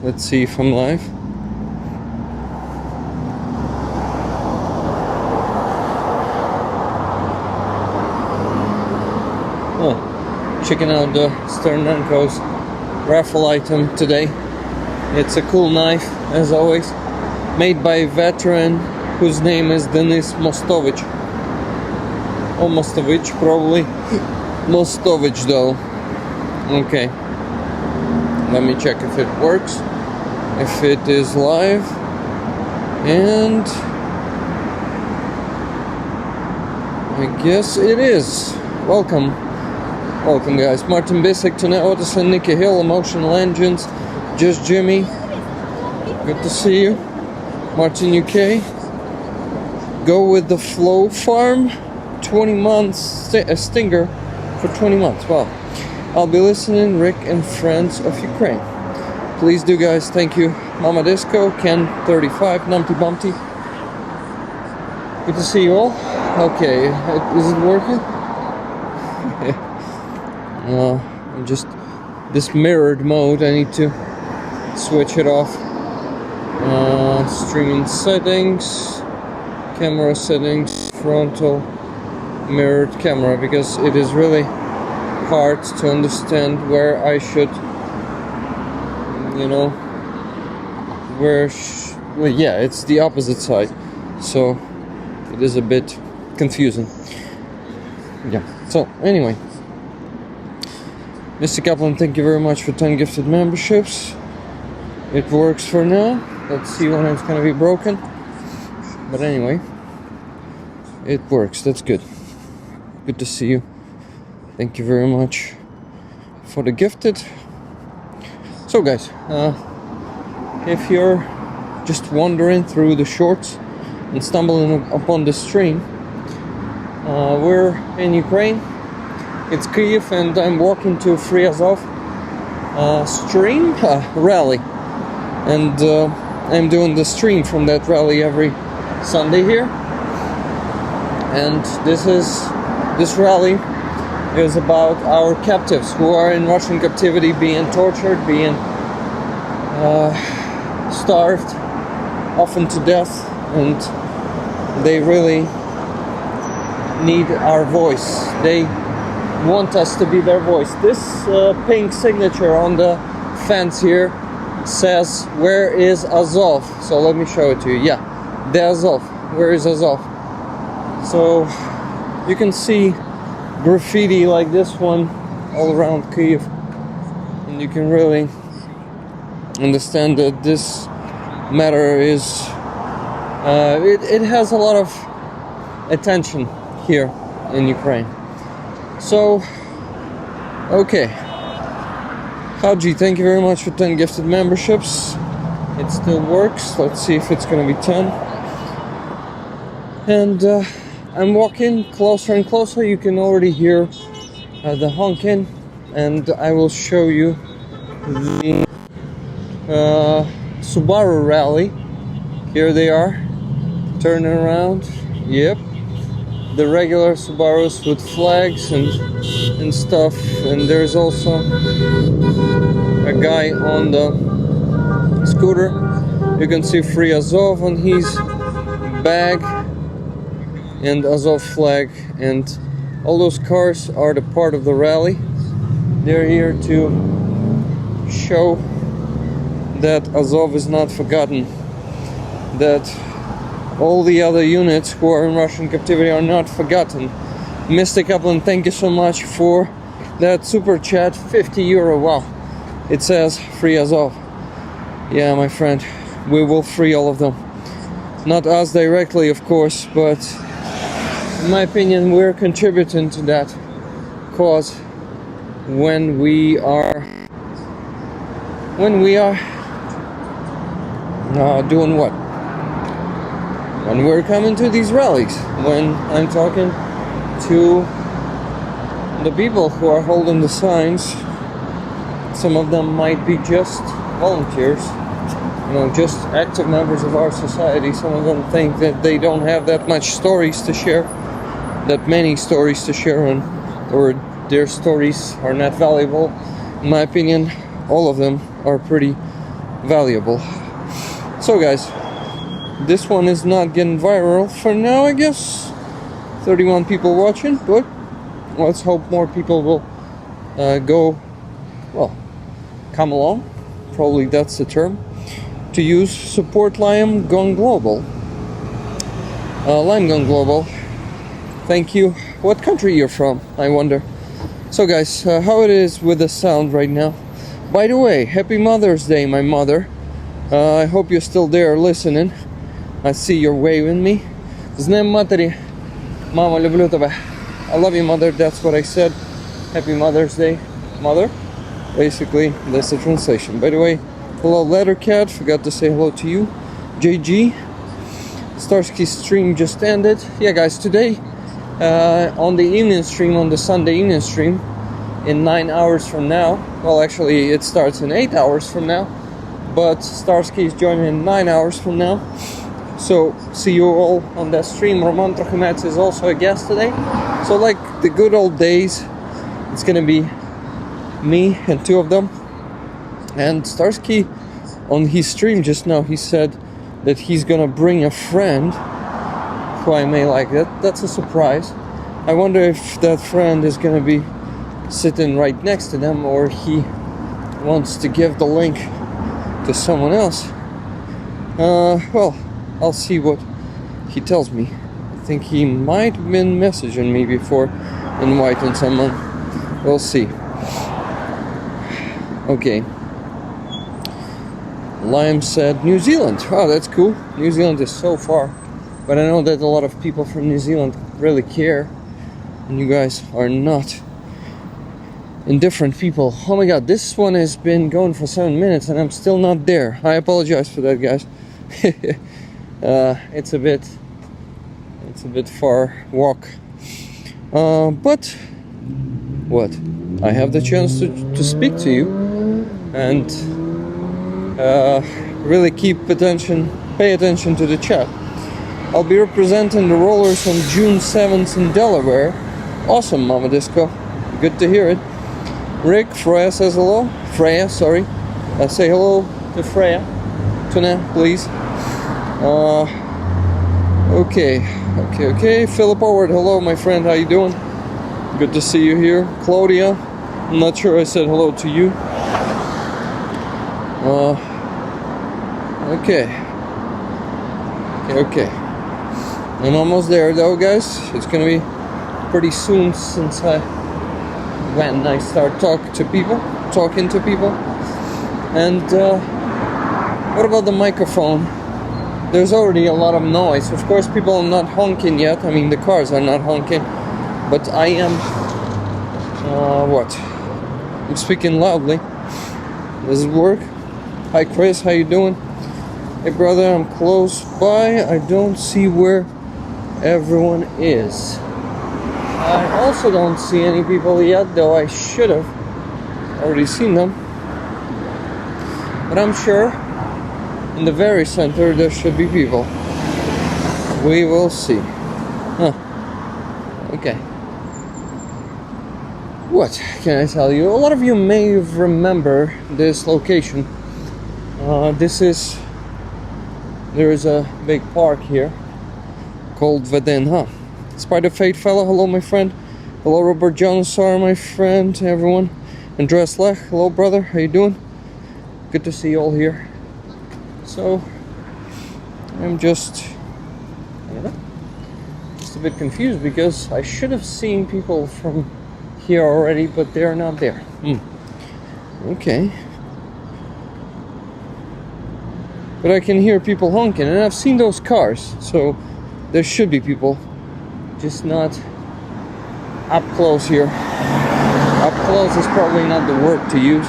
Let's see if I'm live. Oh, checking out the Sternenko's raffle item today. It's a cool knife, as always, made by a veteran whose name is Denis Mostovich. Or Mostovich, probably. Mostovich, though. Okay. Let me check if it works. If it is live. And I guess it is. Welcome. Welcome, guys. Martin Bisick, Tuna Otterson, Nikki Hill, Emotional Engines, Just Jimmy. Good to see you. Martin UK. Go with the Flow Farm. 20 months. A stinger for 20 months. Wow. I'll be listening. Rick and Friends of Ukraine. Please do, guys. Thank you. Mama Disco, Ken 35, Numpty Bumpty. Good to see you all. Okay. Is it working? I'm just this mirrored mode. I need to switch it off. Streaming settings, camera settings, frontal mirrored camera, because it is really hard to understand where I should, well, yeah, it's the opposite side, so it is a bit confusing. Yeah. So anyway. Mr. Kaplan, thank you very much for 10 gifted memberships. It works for now. Let's see when it's gonna be broken. But anyway, it works. That's good. Good to see you. Thank you very much for the gifted. So, guys, if you're just wandering through the shorts and stumbling upon the stream, we're in Ukraine. It's Kyiv, and I'm walking to Free Azov stream rally, and I'm doing the stream from that rally every Sunday here. And this rally is about our captives who are in Russian captivity, being tortured, being starved, often to death, and they really need our voice. They want us to be their voice. This pink signature on the fence here says, "Where is Azov?" So let me show it to you. Yeah, the Azov. Where is Azov? So you can see graffiti like this one all around Kyiv, and you can really understand that this matter is it has a lot of attention here in Ukraine. So, okay. Haji, thank you very much for 10 gifted memberships. It still works. Let's see if it's going to be 10. And I'm walking closer and closer. You can already hear the honking. And I will show you the Subaru rally. Here they are. Turning around. Yep. The regular Subarus with flags and stuff, and there's also a guy on the scooter. You can see Free Azov on his bag and Azov flag, and all those cars are the part of the rally. They're here to show that Azov is not forgotten, that all the other units who are in Russian captivity are not forgotten. Mr. Kaplan, thank you so much for that super chat, 50 euro, wow. It says Free Azov. Yeah, my friend, we will free all of them. Not us directly, of course, but in my opinion, we're contributing to that cause when we are doing what? When we're coming to these rallies, when I'm talking to the people who are holding the signs. Some of them might be just volunteers, just active members of our society. Some of them think that they don't have that much stories to share, that many stories to share, or their stories are not valuable. In my opinion, all of them are pretty valuable. So guys, this one is not getting viral for now, I guess. 31 people watching, but let's hope more people will come along, probably that's the term to use. Support Lime Gone Global. Lime Gone Global, thank you. What country you're from, I wonder. So guys, how it is with the sound right now. By the way, happy Mother's Day, my mother. I hope you're still there listening. I see you're waving me. З Днем Матері. Mama, люблю тебе. I love you, mother. That's what I said. Happy Mother's Day, mother. Basically, that's the translation. By the way, hello, Lettercat. Forgot to say hello to you. JG. Starsky stream just ended. Yeah, guys, today on the evening stream, on the Sunday evening stream, in 9 hours from now. Well, actually, it starts in 8 hours from now, but Starsky is joining in 9 hours from now. So, see you all on that stream. Roman Trochimets is also a guest today. So, like the good old days, it's gonna be me and two of them. And Starsky, on his stream just now, he said that he's gonna bring a friend who I may like. That's a surprise. I wonder if that friend is gonna be sitting right next to them, or he wants to give the link to someone else. Well, I'll see what he tells me. I think he might have been messaging me before inviting someone. We'll see. Okay. Lime said New Zealand. Oh, that's cool. New Zealand is so far. But I know that a lot of people from New Zealand really care. And you guys are not indifferent people. Oh my god, this one has been going for 7 minutes and I'm still not there. I apologize for that, guys. It's a bit far walk. But what? I have the chance to speak to you and really pay attention to the chat. I'll be representing the rollers on June 7th in Delaware. Awesome, Mama Disco. Good to hear it. Rick, Freya says hello. Freya, sorry. Say hello to Freya. Tuna, please. Okay. Philip Howard, hello, my friend. How you doing? Good to see you here. Claudia, I'm not sure I said hello to you. Okay. I'm almost there, though, guys. It's gonna be pretty soon since when I start talking to people. And what about the microphone? There's already a lot of noise. Of course, people are not honking yet. I mean, the cars are not honking. But I am... I'm speaking loudly. Does it work? Hi, Chris. How you doing? Hey, brother. I'm close by. I don't see where everyone is. I also don't see any people yet, though I should have already seen them. But I'm sure in the very center there should be people. We will see. Okay. What can I tell you? A lot of you may remember this location. There is a big park here called Bohdan. Spider Fate fellow, hello my friend. Hello Robert Johnson, my friend, everyone. Andreas Lech, hello brother, how you doing? Good to see you all here. So, I'm just a bit confused because I should have seen people from here already, but they're not there. Okay. But I can hear people honking, and I've seen those cars, so there should be people, just not up close here. Up close is probably not the word to use,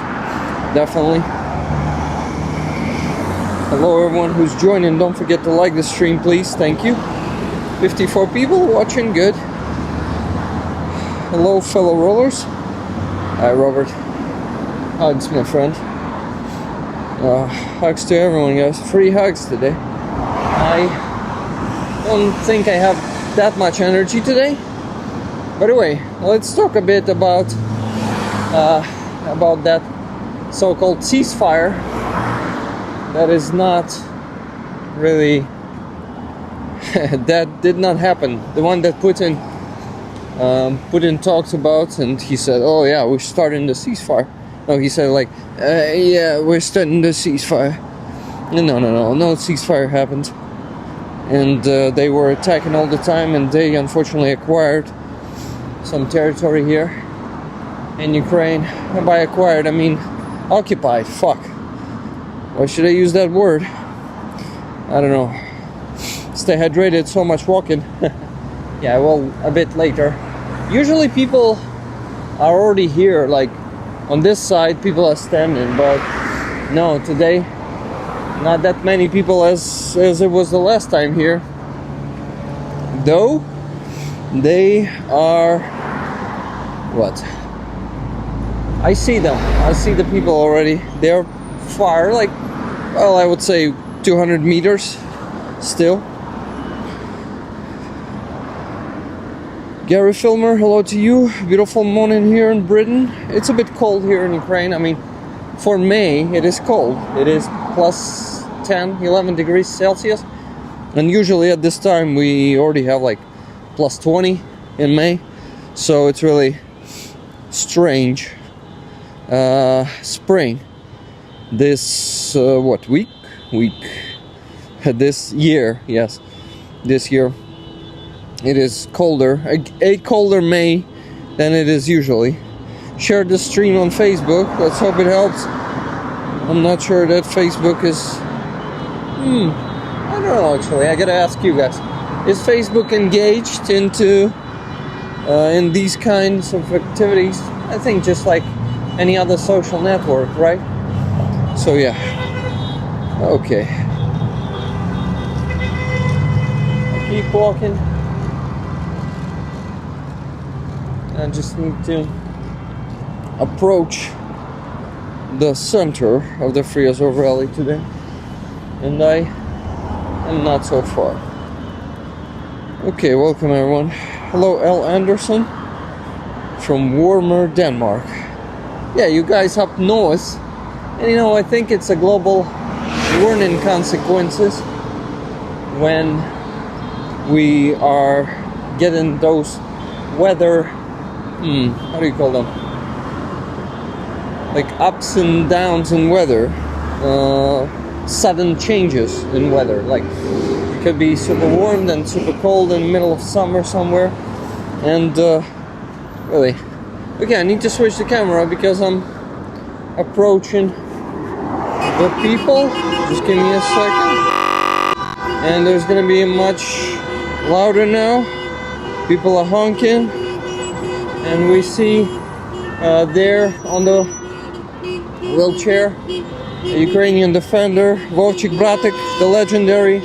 definitely. Hello everyone who's joining, don't forget to like the stream please, thank you. 54 people watching, good. Hello fellow rollers. Hi Robert. Hugs my friend. Hugs to everyone guys, free hugs today. I don't think I have that much energy today. By the way, let's talk a bit about that so-called ceasefire that is not really that did not happen. The one that Putin talked about, and he said, "Oh yeah, we're starting the ceasefire." No, he said like, "Yeah, we're starting the ceasefire." No ceasefire happened, and they were attacking all the time, and they unfortunately acquired some territory here in Ukraine. And by acquired, I mean occupied. Fuck. Why should I use that word? I don't know. Stay hydrated, so much walking. Yeah, well, a bit later. Usually people are already here, like on this side people are standing, but no, today not that many people as it was the last time here. Though they are what? I see them. I see the people already. They're far, like, well, I would say 200 meters still. Gary Filmer, hello to you. Beautiful morning here in Britain. It's a bit cold here in Ukraine. I mean, for May, it is cold. It is plus 10, 11 degrees Celsius. And usually at this time, we already have like plus 20 in May. So it's really strange. Spring. This, week? This year, yes. This year. It is colder, a colder May than it is usually. Share the stream on Facebook. Let's hope it helps. I'm not sure that Facebook is... I don't know actually. I gotta ask you guys. Is Facebook engaged into in these kinds of activities? I think just like any other social network, right? So yeah. Okay. Keep walking. I just need to approach the center of the Free Azov rally today, and I am not so far. Okay, welcome everyone. Hello, L. Anderson from warmer Denmark. Yeah, you guys up north, and you know, I think it's a global warning consequences when we are getting those weather how do you call them? Like ups and downs in weather, sudden changes in weather. Like it could be super warm, then super cold in the middle of summer somewhere. And really, okay, I need to switch the camera because I'm approaching the people. Just give me a second. And there's gonna be much louder now. People are honking. And we see there on the wheelchair a Ukrainian defender, Vovchik Bratik, the legendary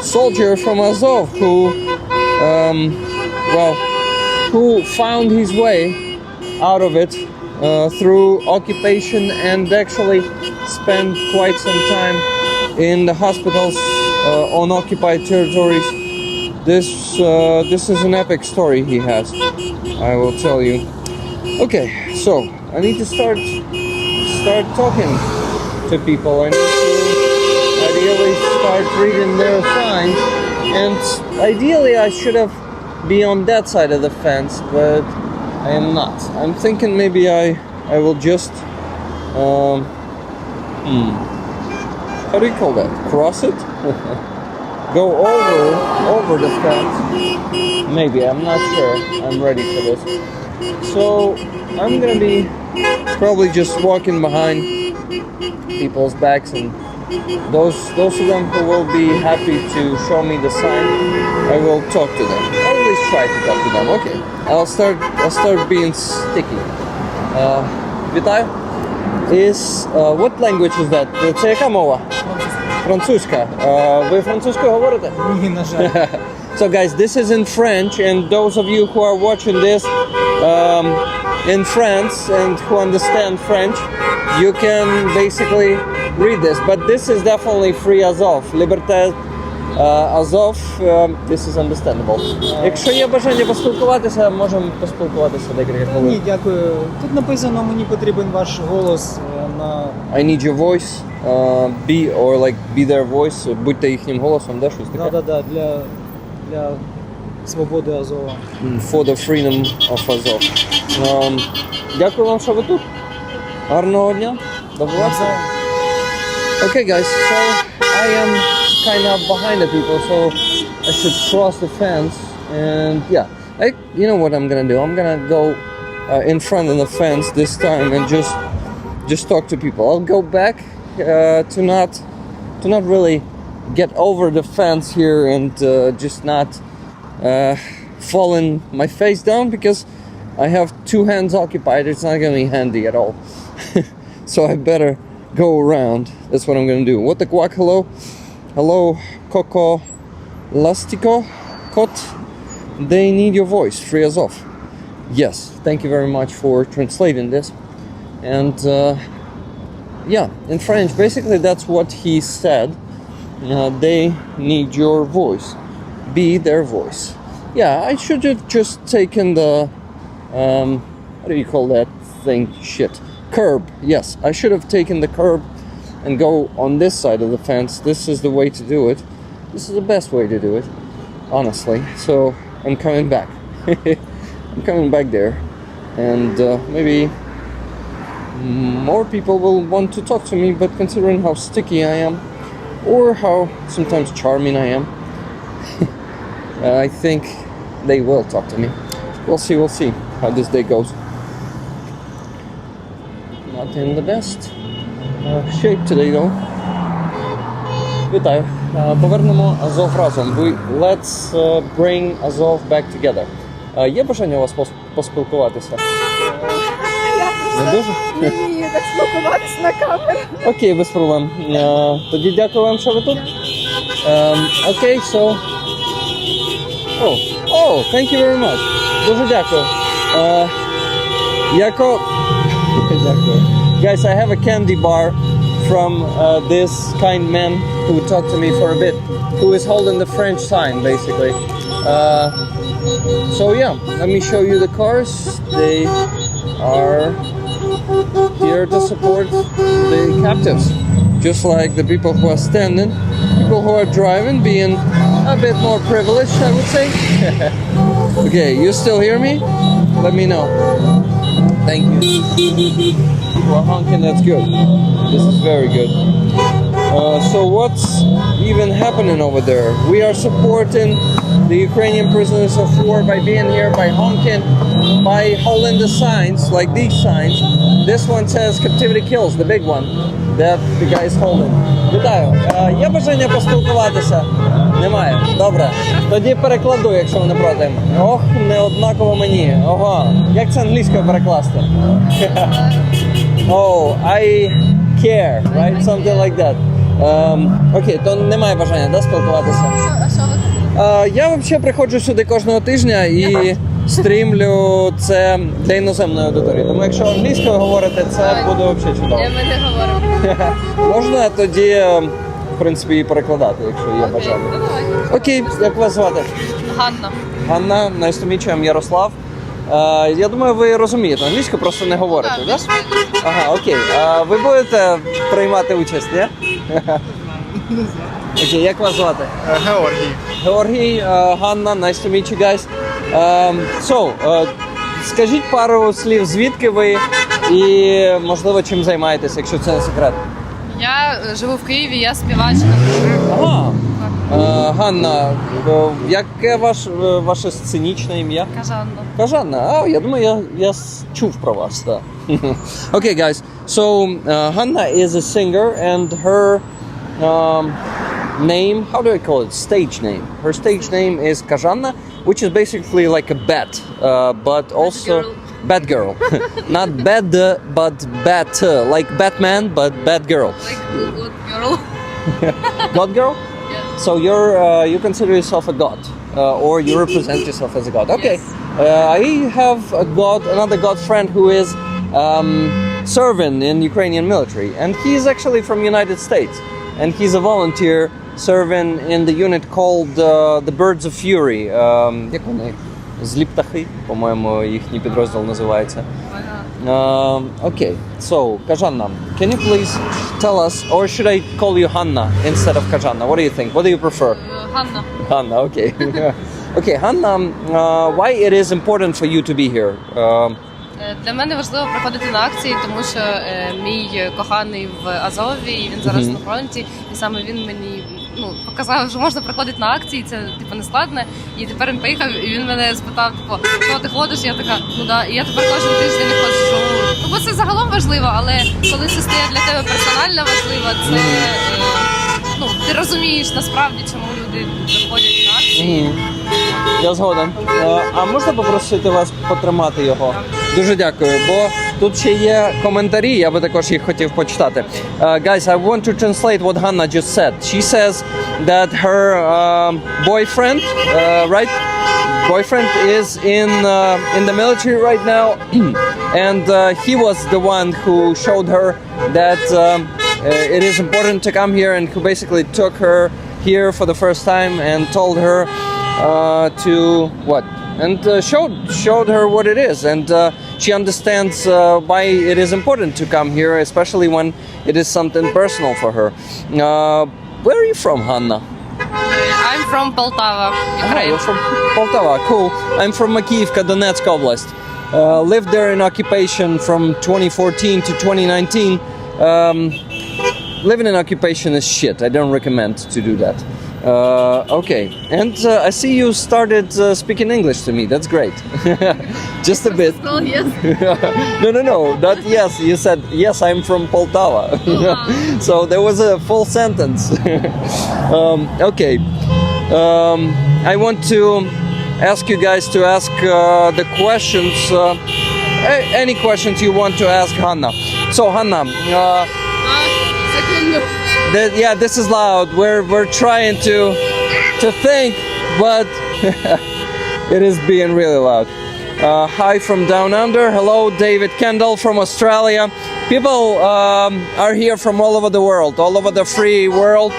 soldier from Azov, who found his way out of it through occupation and actually spent quite some time in the hospitals on occupied territories. This is an epic story he has, I will tell you. Okay, so I need to start talking to people. I need to ideally start reading their signs, and ideally I should have been on that side of the fence, but I am not. I'm thinking maybe I will just how do you call that? Cross it? Go over the fence. Maybe, I'm not sure. I'm ready for this. So I'm gonna be probably just walking behind people's backs, and those of them who will be happy to show me the sign, I will talk to them. Or at least try to talk to them. Okay. I'll start being sticky. Вітаю. What language is that? Це яка мова? Французька. Ви французькою говорите? Ні, на жаль. So guys, this is in French, and those of you who are watching this in France and who understand French, you can basically read this. But this is definitely Free Azov. Liberté Azov, this is understandable. Якщо є бажання поспілкуватися, можемо поспілкуватися декілька хвилин. Ні, дякую. Тут написано, мені потрібен ваш голос на... I need your voice, be their voice, будьте їхнім голосом, да, щось таке? Да, для свободи Азова. For the freedom of Azov. Дякую вам, що ви тут. Гарного дня. До побачення. Okay, guys, so I am kind of behind the people, so I should cross the fence, and yeah, you know what I'm gonna do? I'm gonna go in front of the fence this time and just talk to people. I'll go back to not really get over the fence here and just not falling my face down, because I have two hands occupied. It's not gonna be handy at all. So I better go around. That's what I'm gonna do. What the guac? Hello, Coco Lastico Kot. They need your voice. Free us off. Yes, thank you very much for translating this. And yeah, in French, basically that's what he said. They need your voice. Be their voice. Yeah, I should have just taken the what do you call that thing? Shit. Curb. Yes, I should have taken the curb and go on this side of the fence. This is the way to do it. This is the best way to do it, honestly. So I'm coming back. I'm coming back there, and maybe more people will want to talk to me, but considering how sticky I am, or how sometimes charming I am, I think they will talk to me. We'll see how this day goes. Not in the best shape today, though. Вітаю. Повернемо Азов разом. Let's bring Azov back together. Є бажання у вас поспілкуватися? Не дуже? Ні, так спілкуватися на камеру. Окей, без проблем. Тоді дякую вам, що ви тут. Окей, so... Oh, thank you very much. Дуже дякую. Дякую. Guys, I have a candy bar from this kind man who talked to me for a bit, who is holding the French sign, basically. So yeah, let me show you the cars. They are here to support the captives, just like the people who are standing, people who are driving, being a bit more privileged, I would say. Okay, you still hear me? Let me know. Thank you. People are honking, that's good. This is very good. So what's even happening over there? We are supporting the Ukrainian prisoners of war by being here, by honking, by holding the signs, like these signs. This one says "Captivity kills," the big one that the guy is holding. Вітаю. Є бажання поспілкуватися? Немає? Добре. Тоді перекладу, якщо ви не проти. Ох, неоднаково мені. Ого. Як це англійською перекласти? Oh, I care, right? Something like that. Окей, то немає бажання, да, спілкуватися? А що ви? Я взагалі приходжу сюди кожного тижня і стрімлю це для іноземної аудиторії. Тому якщо англійською говорите, це буде взагалі чудово. Ми не говоримо. Можна тоді, в принципі, і перекладати, якщо є бажання. Окей, як вас звати? Ганна. Ганна, nice to meet you, I'm Ярослав. Я думаю, ви розумієте англійську, просто не говорите, так? Ага, окей. Ви будете приймати участь, ні? Окей, як вас звати? Георгій. Георгій, Ганна, nice to meet you guys. Скажіть пару слів, звідки ви і, можливо, чим займаєтесь, якщо це не секрет. Я живу в Києві, я співачка. Ага. Ганна, яке ваше сценічне ім'я? Кажанна. Кажанна. Я думаю, я чув про вас, так. Okay, guys. So, Hana is a singer and her name, how do I call it? Stage name. Her stage name is Кажанна, which is basically like a bat, but also bad girl. Not bad, but bat, like Batman, but bad girl. Like good girl. God girl? Yes. So you consider yourself a god, or you represent yourself as a god. Okay. Yes. I have another god friend who is serving in Ukrainian military, and he's actually from United States, and he's a volunteer serving in the unit called the Birds of Fury. Як вони? Злі птахи, по-моєму, їхній підрозділ називається. Okay, so Kajanna, can you please tell us, or should I call you Hana instead of Kajanna? What do you think? What do you prefer? Ганна. Hana, okay. Okay, Hana, why it is important for you to be here? Для мене важливо приходити на акції, тому що мій коханий в Азові, і він зараз на фронті, і саме він мені показав, що можна приходити на акції, це типу не складно. І тепер він поїхав, і він мене спитав, типу, що ти ходиш? Я така, ну да, і я тепер кожен тиждень ходжу. Ну бо це загалом важливо, але коли це стає для тебе персонально важливо, це ти розумієш насправді, чому люди приходять на акції. Я згоден. А можна попросити вас потримати його? Дуже дякую, бо тут ще є коментарі, я би також їх хотів почитати. Guys, I want to translate what Hana just said. She says that her boyfriend, right? Boyfriend is in the military right now, and he was the one who showed her that it is important to come here, and who basically took her here for the first time and told her to what? And showed her what it is, and she understands why it is important to come here, especially when it is something personal for her. Where are you from, Hana? I'm from Poltava, Ukraine. You're from Poltava, cool. I'm from Makiyivka, Donetsk Oblast. Lived there in occupation from 2014 to 2019. Living in occupation is shit. I don't recommend to do that. Okay, and I see you started speaking English to me. That's great. Just a bit. Well, yes. No. That yes. You said yes. I'm from Poltava. So there was a full sentence. Okay. I want to ask you guys to ask the questions. Any questions you want to ask Hana. So Hana. Yeah, this is loud. We're trying to think, but it is being really loud. Hi from down under. Hello, David Kendall from Australia. People are here from all over the world, all over the free world.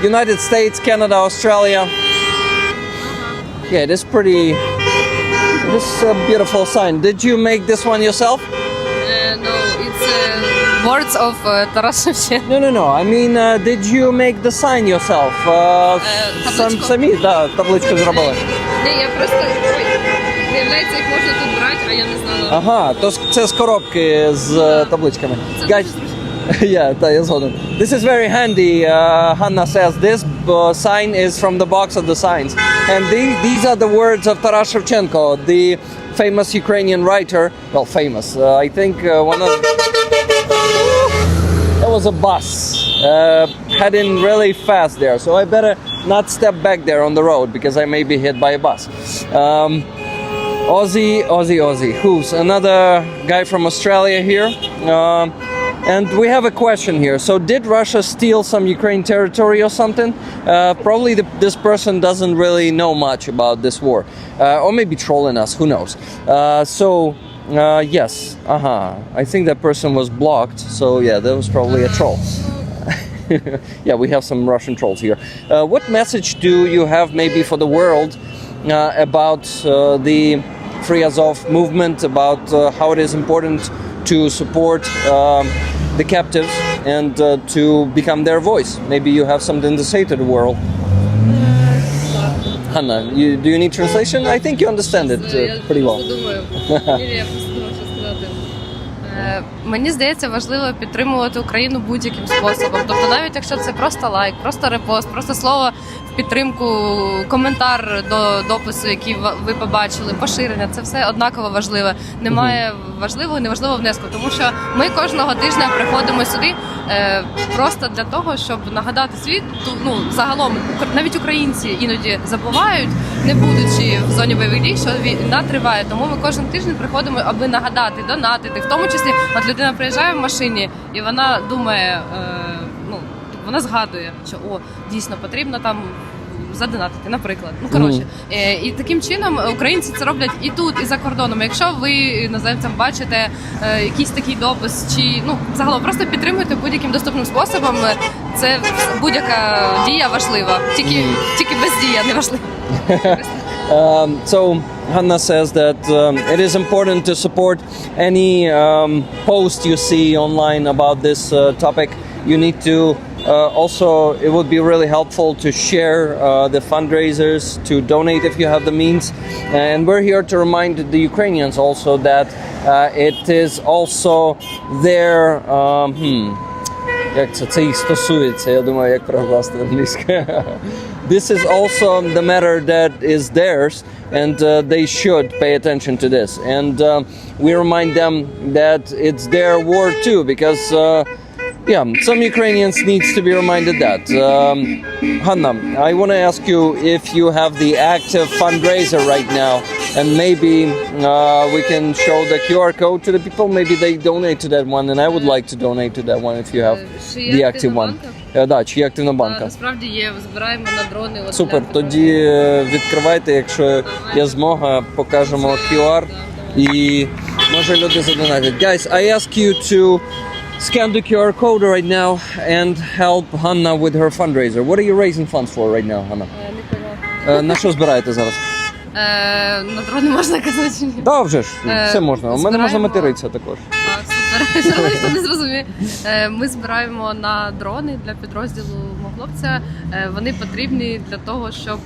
United States, Canada, Australia. Yeah, it is pretty. This is a beautiful sign. Did you make this one yourself? No, it's words of Taras Shevchenko. No. I mean, did you make the sign yourself? Табличку? Самі, да, табличку зробили. Ні, я просто, виявляється, їх можна тут брати, а я не знала. Ага, то це з коробки з табличками. Guys, yeah, та, я згоден. This is very handy. Hana says this sign is from the box of the signs. And these are the words of Taras Shevchenko, the famous Ukrainian writer. Well, famous. I think one of... There was a bus heading really fast there, so I better not step back there on the road because I may be hit by a bus. Aussie, who's another guy from Australia here. And we have a question here. So did Russia steal some Ukraine territory or something? Probably this person doesn't really know much about this war. Or maybe trolling us, who knows. Yes, I think that person was blocked, so yeah, that was probably a troll. Yeah, we have some Russian trolls here. What message do you have maybe for the world about the Free Azov movement, about how it is important to support the captives and to become their voice? Maybe you have something to say to the world. Hana, do you need translation? I think you understand it pretty well. Мені здається, важливо підтримувати Україну будь-яким способом. Тобто навіть якщо це просто лайк, просто репост, просто слово в підтримку, коментар до допису, який ви побачили, поширення, це все однаково важливе. Немає важливого, неважливого внеску, тому що ми кожного тижня приходимо сюди просто для того, щоб нагадати світу, загалом, навіть українці іноді забувають, не будучи в зоні бойових дій, що війна триває. Тому ми кожен тиждень приходимо, аби нагадати, донатити, в тому числі, от людина приїжджає в машині, і вона думає, вона згадує, що дійсно потрібно там задонатити, наприклад. І таким чином українці це роблять і тут, і за кордоном. Якщо ви іноземцям бачите якийсь такий допис, чи загалом просто підтримуйте будь-яким доступним способом. Це будь-яка дія важлива, тільки бездія не важлива. So Hana says that it is important to support any post you see online about this topic. You need to also, it would be really helpful to share the fundraisers, to donate if you have the means. And we're here to remind the Ukrainians also that it is also their як це їх стосується, я думаю, як перекласти англійською. This is also the matter that is theirs, and they should pay attention to this. And we remind them that it's their war too, because some Ukrainians needs to be reminded that. Hana, I want to ask you if you have the active fundraiser right now, and maybe we can show the QR code to the people. Maybe they donate to that one, and I would like to donate to that one if you have the active one. Да, чи є активна банка? Насправді є, збираємо на дрони. Супер, тоді відкривайте, якщо є змога, покажемо QR, і може люди задонатять. Guys, I ask you to scan the QR code right now and help Hana with her fundraiser. What are you raising funds for right now, Hana? На що збираєте зараз? На дрони можна казати чи ні? Да, вже ж, все можна. У мене можна материтися також. Супер, що ніхто не зрозуміє. Ми збираємо на дрони для підрозділу мого хлопця. Вони потрібні для того, щоб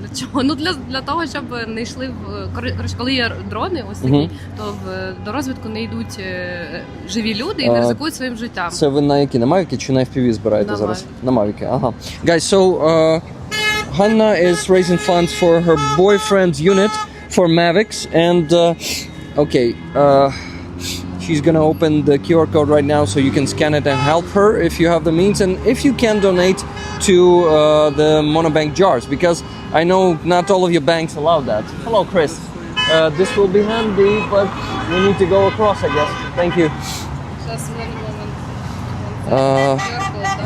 для чого? Ну для того, щоб не йшли в коротше, коли є дрони, ось такі, то до розвідку не йдуть живі люди і не ризикують своїм життям. Це ви на які? На Mavic чи на FPV збираєте зараз? На Mavic. Ага. Guys, so Hana is raising funds for her boyfriend's unit for Mavics, and she's gonna open the QR code right now so you can scan it and help her if you have the means, and if you can donate to the monobank jars, because I know not all of your banks allow that. Hello, Chris. This will be handy, but we need to go across, I guess. Thank you.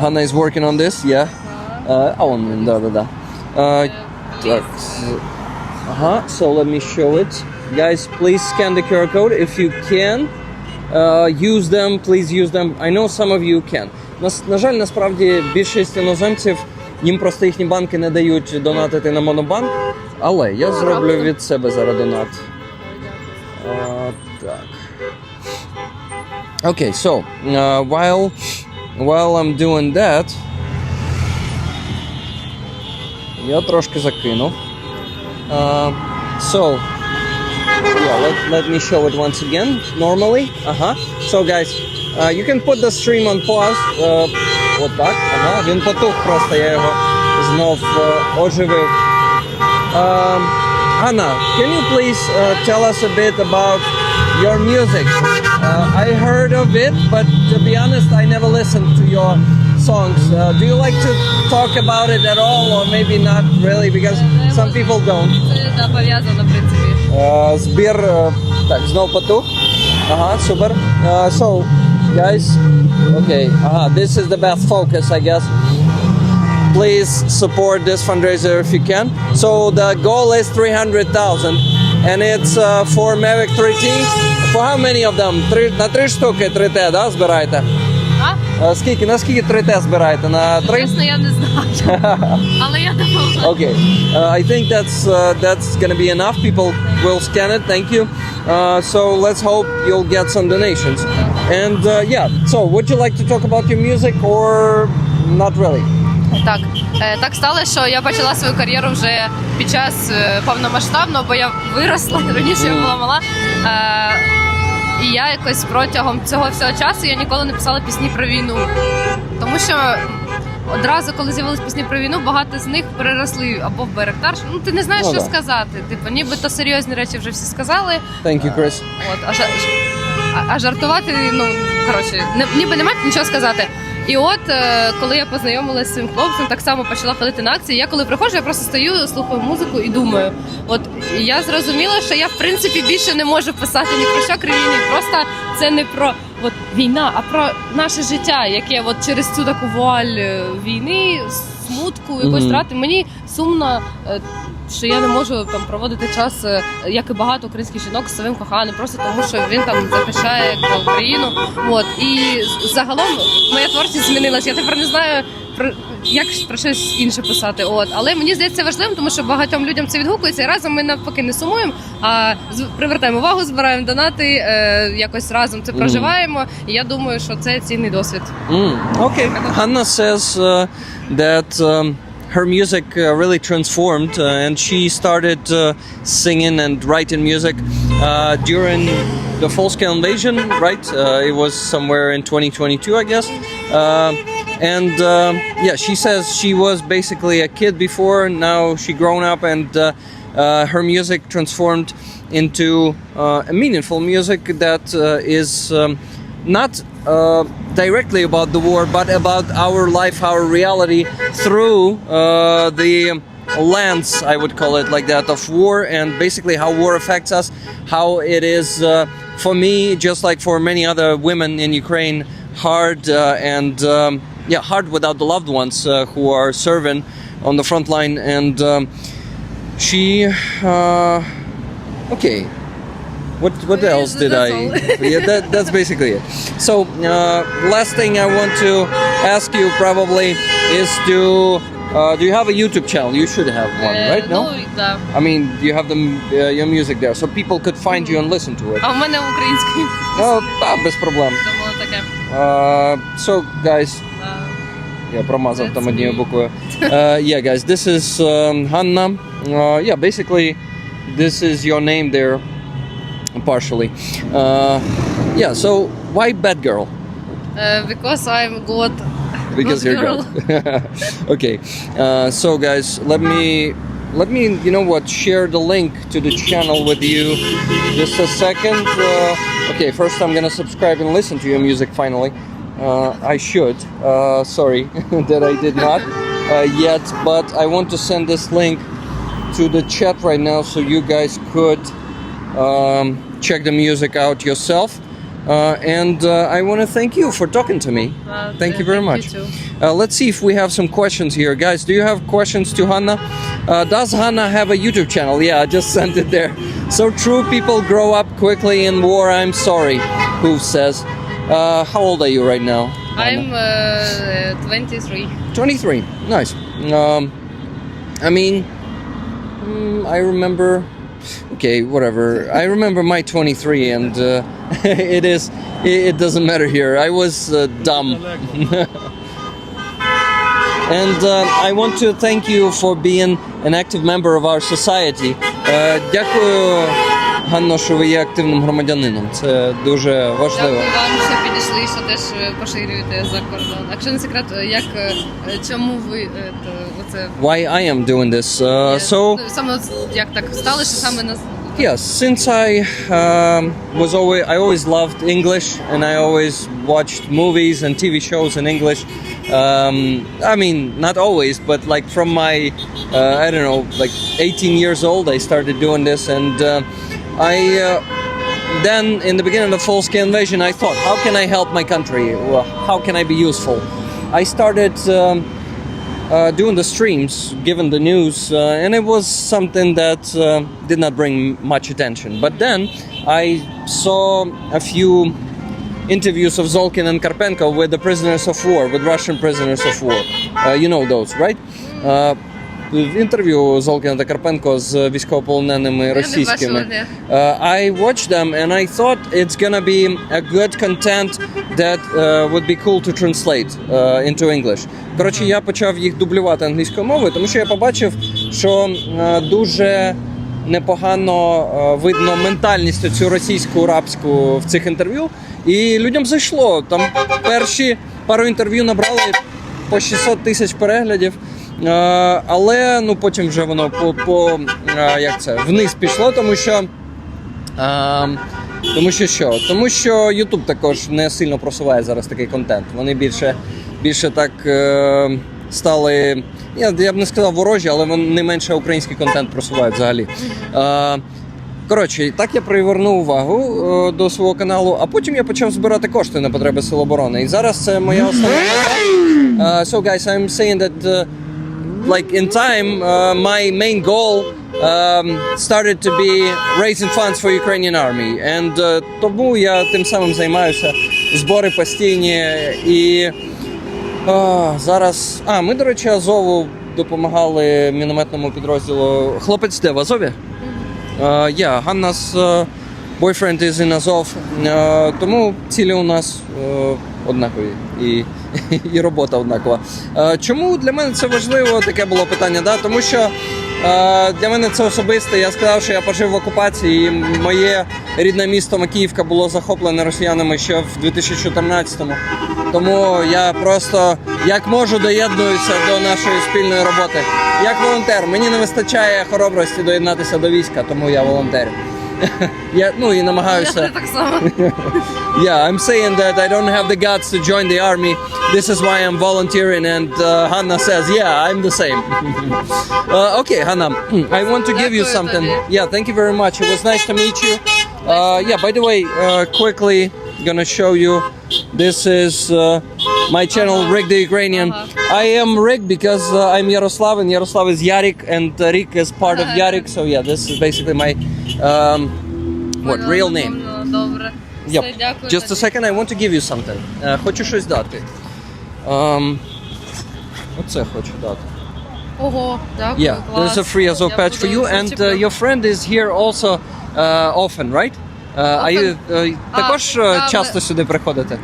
Hana is working on this, yeah. Да. So let me show it. Guys, please scan the QR code if you can. Use them, please use them. I know some of you can. На жаль, насправді, більшість іноземців, їм просто їхні банки не дають донатити на монобанк, але я зроблю від себе зараз донат. Так. Okay, so, while I'm doing that, я трошки закинув. Let me show it once again, normally. So guys, you can put the stream on pause. Вот так. Він потух просто, я його знов оживив. Hana, can you please tell us a bit about your music? I heard of it, but to be honest, I never listened to your songs. Do you like to talk about it at all, or maybe not really, because some people don't? Це пов'язано, в принципі. Збір, так, знов потух. Супер. So, guys, okay, this is the best focus, I guess. Please support this fundraiser if you can. So the goal is 300,000, and it's for Mavic 3T. For how many of them? На 3 штуки 3T, да, збираєте? Наскільки 3T збираєте? На 3? Чесно, я не знаю. Але я допомагаю. Okay. I think that's going to be enough. People will scan it. Thank you. So let's hope you'll get some donations. And so would you like to talk about your music or not really? Так сталося, що я почала свою кар'єру вже під час повномасштабного, бо я виросла, раніше я була мала. І я якось протягом цього всього часу я ніколи не писала пісні про війну. Тому що одразу, коли з'явились пісні про війну, багато з них переросли або в Байрактар. Ну, ти не знаєш, що сказати. Типу, нібито серйозні речі вже всі сказали. Thank you, Chris. А жартувати, ніби немає нічого сказати. І от, коли я познайомилася з цим хлопцем, так само почала ходити на акції. Я коли приходжу, я просто стою, слухаю музику і думаю. От я зрозуміла, що я в принципі більше не можу писати ні про що, крім війни. Просто це не про війна, а про наше життя, яке через цю таку вуаль війни, смутку, якоїсь втрати. Мені сумно, що я не можу там проводити час, як і багато українських жінок, з своїм коханим, просто тому, що він там захищає Україну. І загалом моя творчість змінилася. Я тепер не знаю, як про щось інше писати. Але мені здається, це важливо, тому що багатьом людям це відгукується, і разом ми навпаки не сумуємо, а привертаємо увагу, збираємо донати, якось разом це проживаємо. І я думаю, що це цінний досвід. Okay. Hana says that her music really transformed, and she started singing and writing music during the full-scale invasion, right? It was somewhere in 2022, I guess. Yeah, she says she was basically a kid before, now she grown up, and her music transformed into a meaningful music that is not directly about the war, but about our life, our reality through the lens, I would call it like that, of war, and basically how war affects us, how it is for me, just like for many other women in Ukraine, hard and hard without the loved ones who are serving on the front line. And she okay. What else did I? Yeah, that's basically it. So last thing I want to ask you probably is do you have a YouTube channel? You should have one, right? No? Да. I mean, you have your music there, so people could find you and listen to it. А в мене український. Без проблем. Тому таке. So guys, я промазав там однією буквою. Yeah, guys, this is Hana. Yeah, basically, this is your name there. Partially. Yeah, so why bad girl? Because I'm good. Because good you're girl. good. Okay. So guys, let me you know what, share the link to the channel with you. Just a second. Okay, first I'm gonna subscribe and listen to your music finally. I should. Sorry that I did not yet, but I want to send this link to the chat right now so you guys could check the music out yourself. And I want to thank you for talking to me. Thank you very much. You too. Let's see if we have some questions here. Guys, do you have questions to Hana? Does Hana have a YouTube channel? Yeah, I just sent it there. So true, people grow up quickly in war. I'm sorry. Who says? How old are you right now? I'm 23. 23. Nice. I mean, I remember... Okay, whatever. I remember my 23, and it doesn't matter here. I was dumb. And I want to thank you for being an active member of our society. Дякую, Ганно, що ви є активним громадянином. Це дуже важливо. Дякую вам, що підійшли, що теж поширюєте за кордон. Якщо не секрет, чому ви оце... Why I am doing this? So саме як так стали, що саме нас... Yes, since I always loved English, and I always watched movies and TV shows in English. I mean, not always, but like from my, I don't know, like 18 years old, I started doing this, and then in the beginning of the full-scale invasion, I thought, how can I help my country? Well, how can I be useful? I started doing the streams, giving the news, and it was something that did not bring much attention. But then I saw a few interviews of Zolkin and Karpenko with the prisoners of war, with Russian prisoners of war. You know those, right? Інтерв'ю Золкіна та Карпенко з військовополоненими російськими. I watched them and I thought it's gonna be a good content that would be cool to translate into English. Коротше, я почав їх дублювати англійською мовою, тому що я побачив, що дуже непогано видно ментальність цю російську, рабську в цих інтерв'ю. І людям зайшло. Там перші пару інтерв'ю набрали по 600 тисяч переглядів. Але ну потім вже воно вниз пішло, тому що YouTube також не сильно просуває зараз такий контент. Вони більше так стали, я б не сказав ворожі, але вони не менше український контент просувають взагалі. Коротше, так я привернув увагу до свого каналу, а потім я почав збирати кошти на потреби Сил оборони. І зараз це моя основна мета. So guys, I'm saying that like in time, my main goal started to be raising funds for Ukrainian army. And тому я тим самим займаюся, збори постійні. І Зараз. Ми, до речі, Азову допомагали мінометному підрозділу. Хлопець де в Азові? Yeah, Hana's boyfriend is in Azov. Тому цілі у нас однакові і робота однакова. Чому для мене це важливо? Таке було питання, да? Тому що для мене це особисто. Я сказав, що я пожив в окупації, і моє рідне місто Макіївка було захоплене росіянами ще в 2014-му. Тому я просто, як можу, доєднуюся до нашої спільної роботи. Як волонтер, мені не вистачає хоробрості доєднатися до війська, тому я волонтер. Я і намагаюся. Я так само. Yeah, I'm saying that I don't have the guts to join the army. This is why I'm volunteering, and Hana says, yeah, I'm the same. Okay, Hana, I want to give you something. Yeah, thank you very much. It was nice to meet you. Yeah, by the way, quickly gonna show you. This is my channel, Rick the Ukrainian. I am Rick because I'm Yaroslav, and Yaroslav is Yarik, and Rick is part of Yarik. So yeah, this is basically my real name. Добре. Yep. Just a second, I want to give you something. Хочу щось дати. Оце хочу дати. Ого, дякую. Yeah, there's a free Azov patch for you, and your friend is here also often, right? А you також часто сюди приходите?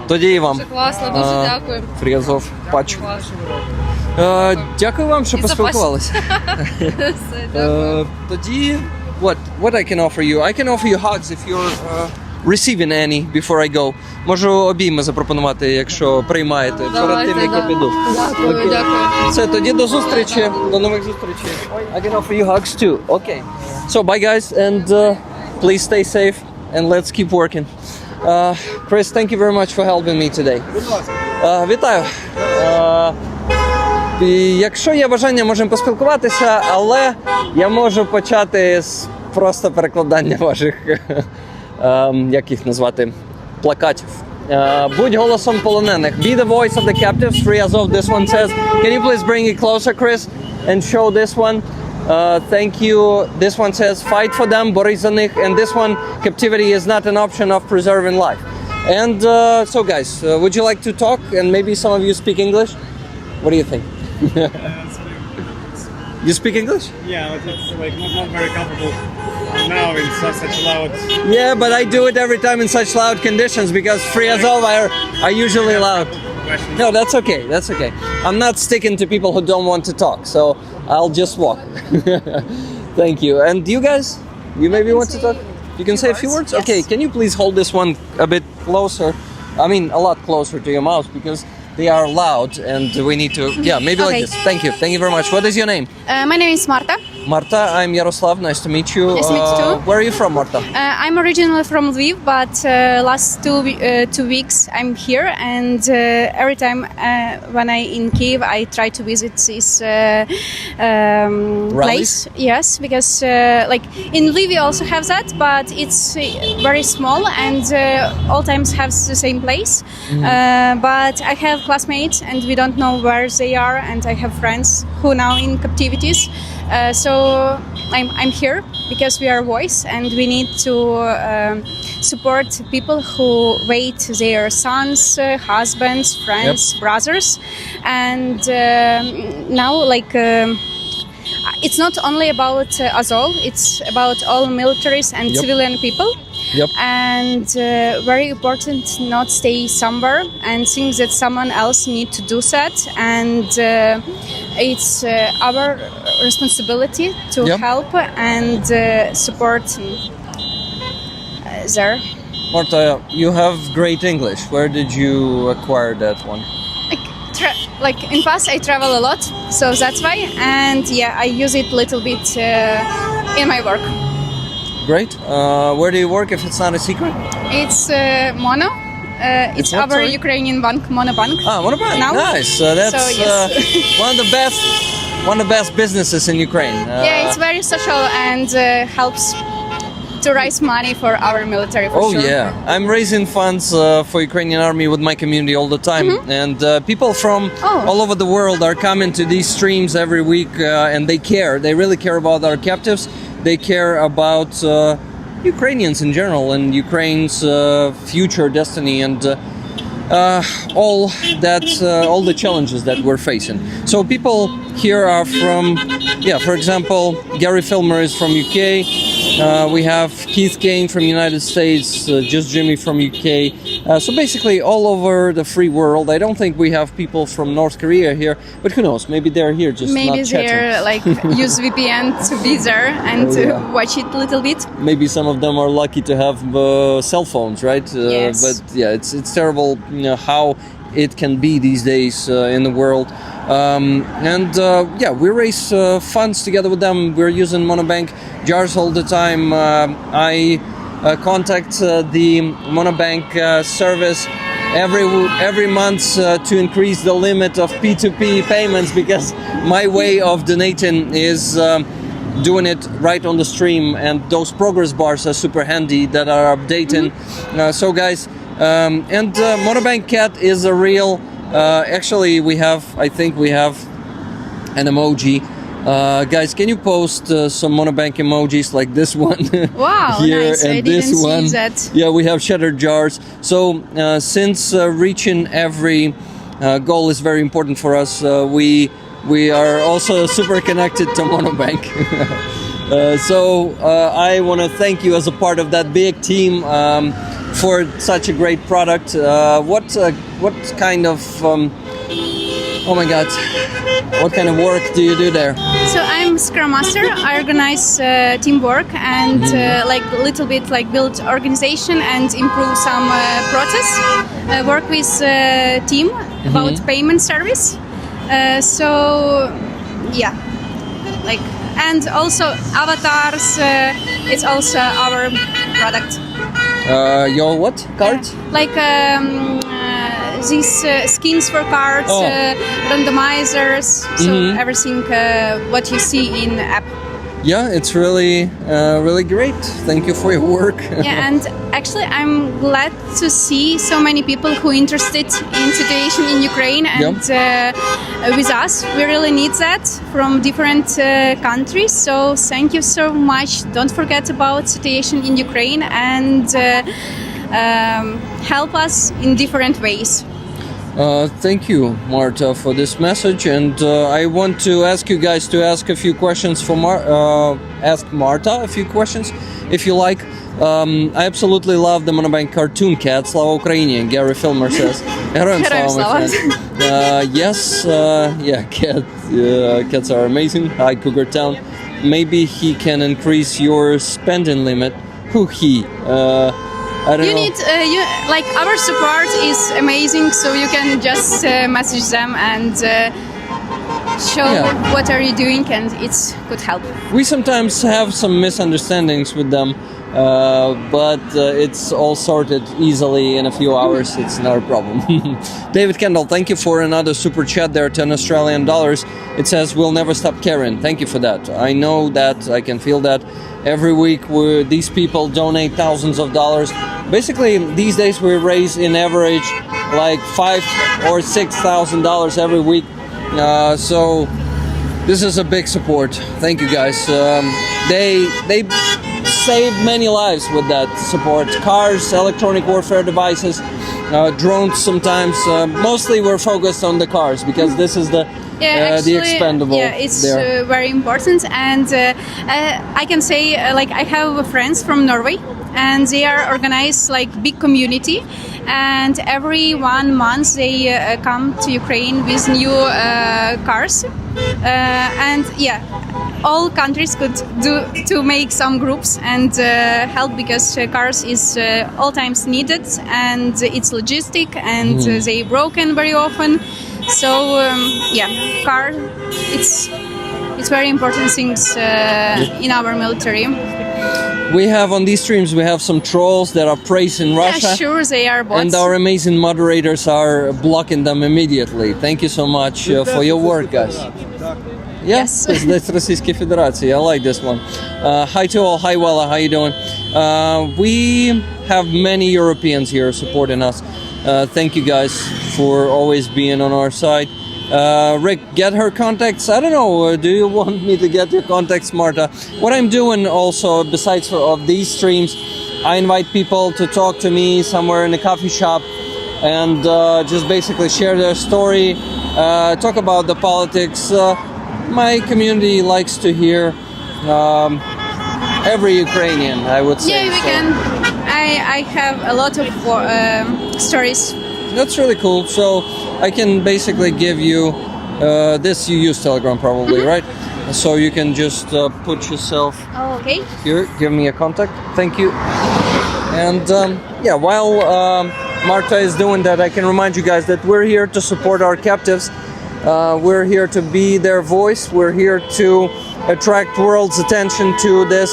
Тоді і вам. Дуже класно, дуже дякую. Free Azov patch. Дякую вам, що поспілкувалися. Все, дякую. Тоді, what I can offer you? I can offer you hugs if you're receiving any before I go. Можу обійми запропонувати, якщо приймаєте. Перед тим, як я піду. Дякую, дякую. Все, тоді до зустрічі, до нових зустрічей. I can offer you hugs too. Okay. So bye guys, and please stay safe and let's keep working. Chris, thank you very much for helping me today. Вітаю. Якщо є бажання, можемо поспілкуватися, але я можу почати з просто перекладання ваших, як їх назвати, плакатів. Будь голосом полонених. Be the voice of the captives. Free Azov, this one says. Can you please bring it closer, Chris, and show this one? Thank you. This one says, fight for them, борись за них. And this one, captivity is not an option of preserving life. And so guys, would you like to talk? And maybe some of you speak English? What do you think? You speak English? Yeah, but it's like not very comfortable now in such loud. Yeah, but I do it every time in such loud conditions because Free Azov are usually loud. No, that's okay. That's okay. I'm not sticking to people who don't want to talk, so I'll just walk. Thank you. And you guys, you maybe want to talk? You can say a few words? Yes. Okay, can you please hold this one a bit closer? I mean, a lot closer to your mouth because they are loud and we need to, yeah, maybe like Okay. this. Thank you. Thank you very much. What is your name? My name is Marta. Marta, I'm Yaroslav. Nice to meet you. Nice to meet you too. Where are you from, Marta? I'm originally from Lviv, but last 2 weeks I'm here, and every time when I in Kiev, I try to visit this place. Yes, because like in Lviv we also have that, but it's very small and all times have the same place. But I have classmates, and we don't know where they are, and I have friends who now in captivities. So I'm here because we are voice, and we need to support people who wait their sons, husbands, friends, brothers, and now like. It's not only about Azov, it's about all militaries and civilian people. Yep. And very important not stay somewhere and think that someone else need to do that. And it's our responsibility to help and support there. Marta, you have great English. Where did you acquire that one? Like in past I travel a lot, so that's why, and yeah, I use it a little bit in my work. Great. Where do you work if it's not a secret? It's Mono. It's what, our sorry? Ukrainian bank, Mono Bank. Monobank. Now? Nice. That's So, yes. one of the best businesses in Ukraine. Yeah, it's very social and helps to raise money for our military. For Oh sure. yeah, I'm raising funds for Ukrainian army with my community all the time, and people from all over the world are coming to these streams every week, and they care. They really care about our captives. They care about Ukrainians in general and Ukraine's future destiny. And all the challenges that we're facing. So people here are from, for example, Gary Filmer is from UK. We have Keith Kane from United States, Just Jimmy from UK. So basically all over the free world. I don't think we have people from North Korea here, but who knows? Maybe they're here just Maybe not chatting. they're like use VPN to be there and to watch it a little bit. Maybe some of them are lucky to have cell phones, right? Yes. But yeah, it's terrible, how it can be these days in the world. We raise funds together with them. We're using Monobank jars all the time. I contact the Monobank service every month to increase the limit of P2P payments, because my way of donating is doing it right on the stream, and those progress bars are super handy that are updating. So guys, Monobank Cat is a real actually I think we have an emoji. Guys, can you post some Monobank emojis like this one? Wow, here nice. and I this didn't one? see that. Yeah, we have shattered jars. So since reaching every goal is very important for us, we are also super connected to Monobank. So I want to thank you as a part of that big team for such a great product. What kind of oh my God, what kind of work do you do there? So I'm Scrum Master. I organize teamwork and like a little bit like build organization and improve some process. Work with team about payment service. And also avatars. It's also our product. Your what? Cards? Like these skins for cards, randomizers, so everything what you see in app. Yeah, it's really great. Thank you for your work. Yeah, and actually I'm glad to see so many people who interested in situation in Ukraine and with us. We really need that from different countries. So thank you so much. Don't forget about situation in Ukraine and help us in different ways. Thank you, Marta, for this message, and I want to ask you guys to ask a few questions for ask Marta a few questions, if you like. I absolutely love the Monobank cartoon cat. Slava Ukraini, Gary Filmer says. Героям слава, my friend. Cats are amazing. Hi, Cougar Town. Maybe he can increase your spending limit. Who he? I don't know. Need like our support is amazing, so you can just message them and show what are you doing, and it could help. We sometimes have some misunderstandings with them, but it's all sorted easily in a few hours. It's not a problem. David Kendall, thank you for another super chat there, $10 Australian. It says, we'll never stop caring. Thank you for that. I know that, I can feel that. Every week these people donate thousands of dollars. Basically, these days we raise in average like $5,000 or $6,000 every week. So this is a big support. Thank you guys. They saved many lives with that support. Cars, electronic warfare devices, drones sometimes. Mostly we're focused on the cars because this is the expendable. Yeah, it's very important, and I can say like I have friends from Norway, and they are organized like big community, and every 1 month they come to Ukraine with new cars, and all countries could do to make some groups and help, because cars is all times needed, and it's logistic, and they broken very often. So car, it's very important things in our military. We have on these streams, we have some trolls that are praising Russia. Yeah, sure, they are bots. And our amazing moderators are blocking them immediately. Thank you so much for your work, guys. Yes, that's Российская Федерация. I like this one. Hi to all. Hi, Wella. How you doing? We have many Europeans here supporting us. Thank you guys for always being on our side. Rick, get her contacts. I don't know. Do you want me to get your contacts, Marta? What I'm doing also, besides of these streams, I invite people to talk to me somewhere in a coffee shop. and just basically share their story, talk about the politics. My community likes to hear every Ukrainian, I would say. Yeah, we can. I have a lot of stories. That's really cool. So I can basically give you this. You use Telegram probably, right? So you can just put yourself Oh, okay. here. Give me a contact. Thank you. And yeah, while Marta is doing that, I can remind you guys that we're here to support our captives. We're here to be their voice. We're here to attract world's attention to this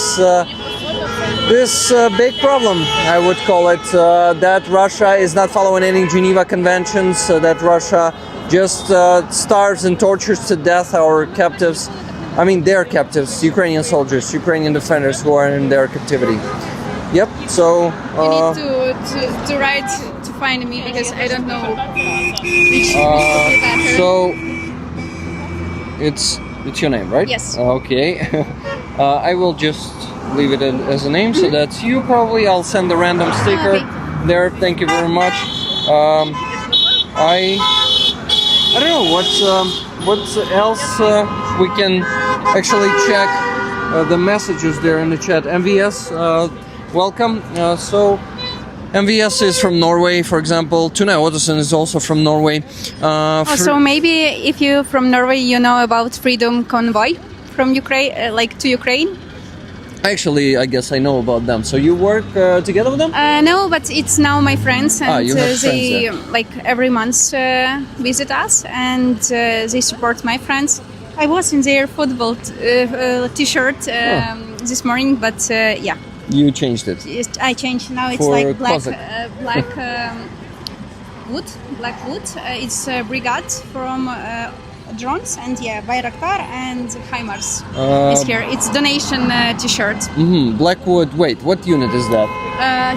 big problem, I would call it, that Russia is not following any Geneva Conventions, that Russia just starves and tortures to death our captives. I mean, their captives, Ukrainian soldiers, Ukrainian defenders who are in their captivity. Yep. So You need to write to find me because I don't know which letter. so it's your name, right? Yes. Okay. I will just leave it as a name, so that's you probably. I'll send a random sticker there. Thank you very much. I don't know what else we can actually check the messages there in the chat. MVS, welcome. So MVS is from Norway, for example. Tuna Ottesen is also from Norway. Also, maybe if you from Norway, you know about Freedom Convoy from Ukraine, like to Ukraine. Actually, I guess I know about them. So you work together with them? No, but it's now my friends, and you have they friends, like every month visit us, and they support my friends. I was in their football t-shirt this morning, but yeah, You changed it. I changed. Now it's For like black Cossack. wood. Black wood. It's brigade from drones, and yeah, Bayraktar and HIMARS is here. It's donation t-shirt. Blackwood. Wait, what unit is that?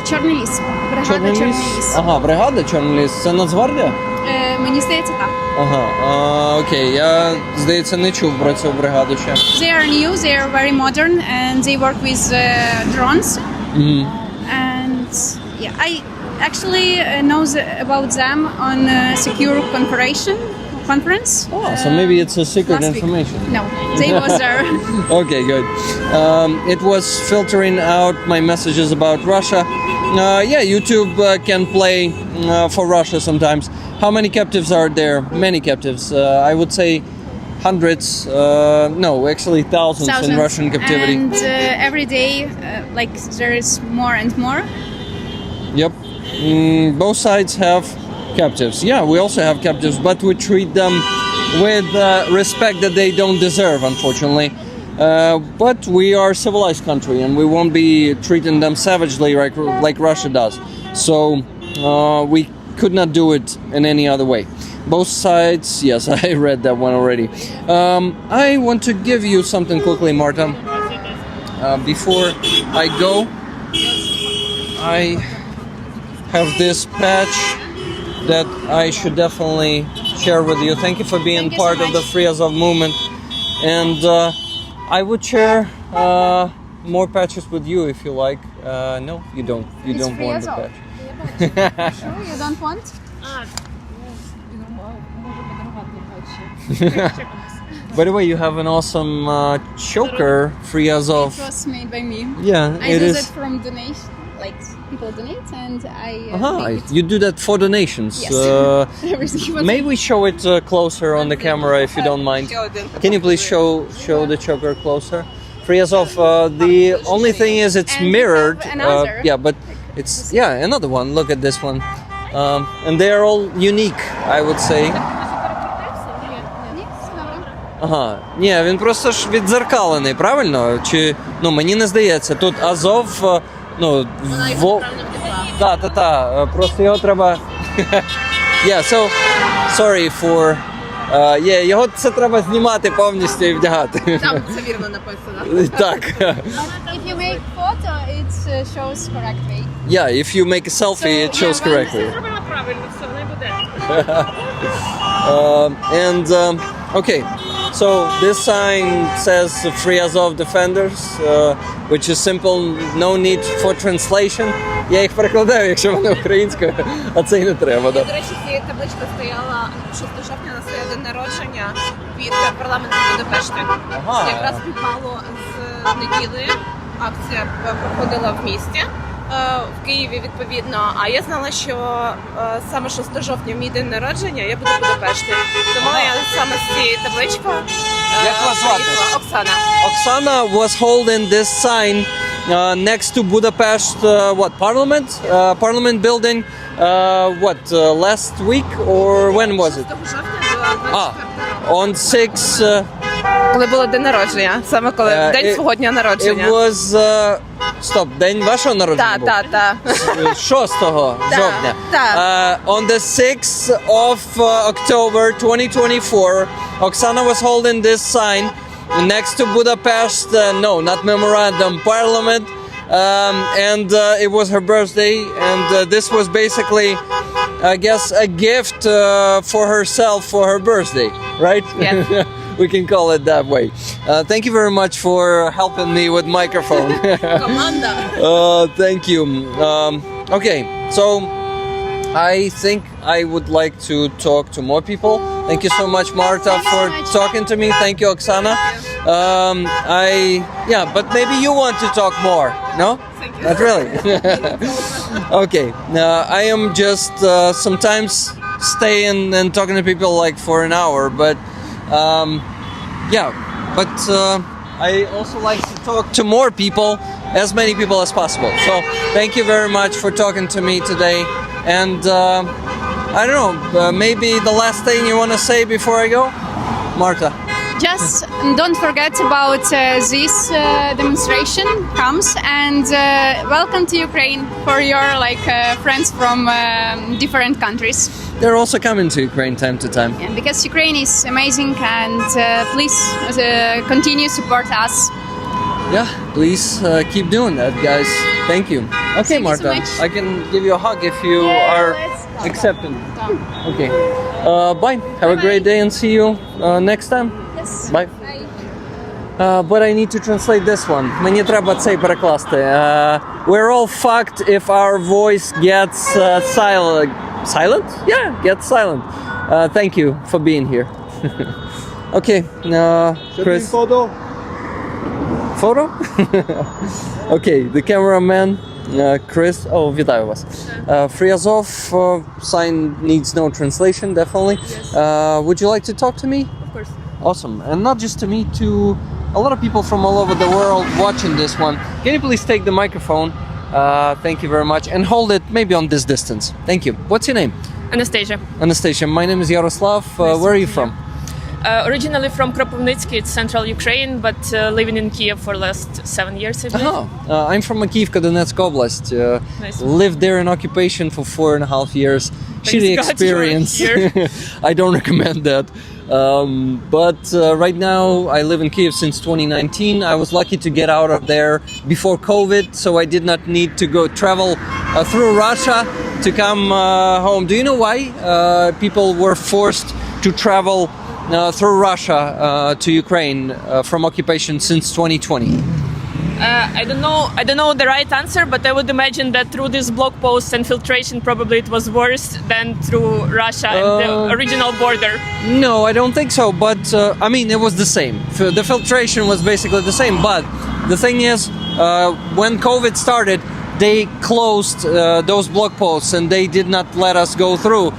Чорний ліс. Бригада Чорний ліс. Ага, бригада Чорний ліс. Це Нацгвардія? Мені здається, так. Ага, окей. Я, здається, не чув про цю бригаду ще. They are new, they are very modern, and they work with drones. And yeah, I actually know about them on Secure Conference. Oh, so maybe it's a secret last week. information. No, they was there. Okay, good. It was filtering out my messages about Russia. Yeah, YouTube can play for Russia sometimes. How many captives are there? Many captives. I would say hundreds. No, actually thousands in Russian captivity. And every day, like there is more and more. Yep. Both sides have captives. Yeah, we also have captives, but we treat them with respect that they don't deserve, unfortunately. But we are a civilized country, and we won't be treating them savagely like Russia does. So we could not do it in any other way. Both sides, yes, I read that one already. I want to give you something quickly, Marta. Before I go, I have this patch that I should definitely share with you. Thank you for being Thank you part so of the much. Free Azov movement. And I would share more patches with you if you like. No, you don't. You It's don't Free want the Azov. patch. Sure, you don't want? By the way, you have an awesome choker, Free Azov. It was made by me. Yeah, I it do is. that from donation, like people donate, and I make it. You do that for donations. Yes. Everything was May we show it closer on the camera if you don't mind? Can you please show the choker closer? Free Azov. The only thing is it's And we mirrored. have another. Yeah, but it's another one. Look at this one. And they are all unique, I would say. Ага, ні, він просто ж віддзеркалений, правильно? Чи, ну, мені не здається, тут Азов, ну, просто його треба... Yeah, so, sorry for... Yeah, його це треба знімати повністю і вдягати. Там це вірно написано. Так. If you make photo, it shows correct way. Yeah, if you make a selfie, it shows correctly. Зробила правильно, все, не буде. And, okay, So this sign says Free Azov Defenders, which is simple, no need for translation. Я їх перекладаю, якщо вони українською, а це й не треба. Да. До речі, цієї табличка стояла 6 жовтня на своє день народження під парламентом Будапешті. Ага. Якраз співпало з неділею. Акція проходила в місті. В Києві, відповідно, а я знала, що саме 6 жовтня мій день народження, я буду в Будапешті. Тому я саме з цією табличкою Як вас звати? Оксана. Oksana was holding this sign next to Budapest, Parliament building, last week or when was it? 6 жовтня до 24 On 6. Коли було день народження, саме коли день свого дня народження. It was, день вашого народження був? Так. 6 жовтня. Так. On the 6th of October 2024, Oksana was holding this sign next to Budapest, not memorandum, Parliament, and it was her birthday, and this was basically, I guess, a gift for herself for her birthday, right? Yes. We can call it that way. Thank you very much for helping me with microphone. Команда. Thank you. Okay, so I think I would like to talk to more people. Thank you so much, Marta, for talking to me. Thank you, Oksana. But maybe you want to talk more, no? Thank you. Not really. Okay, I am just sometimes staying and talking to people like for an hour, but I also like to talk to more people, as many people as possible. So thank you very much for talking to me today. And I don't know, maybe the last thing you want to say before I go? Marta. Just don't forget about this demonstration comes, and welcome to Ukraine for your friends from different countries. They're also coming to Ukraine time to time. Yeah, because Ukraine is amazing, and please continue support us. Yeah, please keep doing that, guys. Thank you. Okay, Thank you so Marta, much. I can give you a hug if you are accepting. Okay. Bye. Have a great day and see you next time. Yes. Bye. But I need to translate this one. Мені треба цей перекласти. We're all fucked if our voice gets silent. Silent? Yeah, gets silent. Thank you for being here. Okay, Chris. Photo? Okay, the cameraman, Chris. Oh, вітаю вас. Free Azov sign needs no translation, definitely. Would you like to talk to me? Of course. Awesome. And not just to me, to a lot of people from all over the world watching this one. Can you please take the microphone? Thank you very much. And hold it maybe on this distance. Thank you. What's your name? Anastasia. Anastasia. My name is Yaroslav. Where are you from? Originally from Kropivnitsky, it's central Ukraine, but living in Kiev for last 7 years, I believe. I'm from Makivka, Donetsk Oblast. Nice. Lived there in occupation for 4.5 years. Shitty God experience. you're here. I don't recommend that. But right now I live in Kiev since 2019. I was lucky to get out of there before COVID, so I did not need to go travel through Russia to come home. Do you know why people were forced to travel through Russia to Ukraine from occupation since 2020? I don't know the right answer, but I would imagine that through these blog posts and filtration, probably it was worse than through Russia and the original border. No, I don't think so, but I mean, it was the same. The filtration was basically the same, but the thing is, when COVID started, they closed those blog posts and they did not let us go through.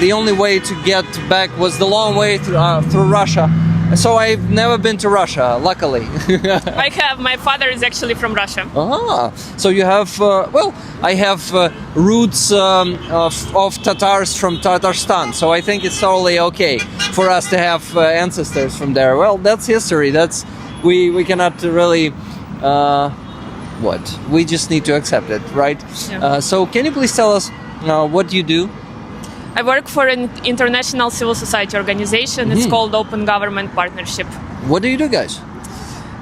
The only way to get back was the long way through Russia. So I've never been to Russia, luckily. I have. My father is actually from Russia. So you have, I have roots of Tatars from Tatarstan. So I think it's totally okay for us to have ancestors from there. Well, that's history. We cannot really, we just need to accept it, right? Yeah. So can you please tell us what you do? I work for an international civil society organization. It's called Open Government Partnership. What do you do, guys?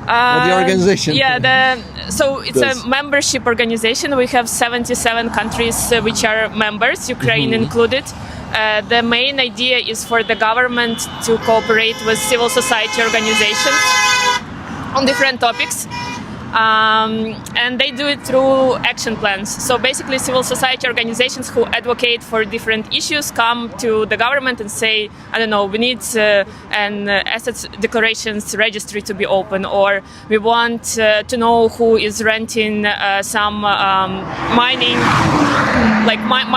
What the organization? Yeah, it's a membership organization. We have 77 countries which are members, Ukraine included. The main idea is for the government to cooperate with civil society organizations on different topics. And they do it through action plans. So basically, civil society organizations who advocate for different issues come to the government and say, I don't know, we need an assets declarations registry to be open, or we want to know who is renting some mining,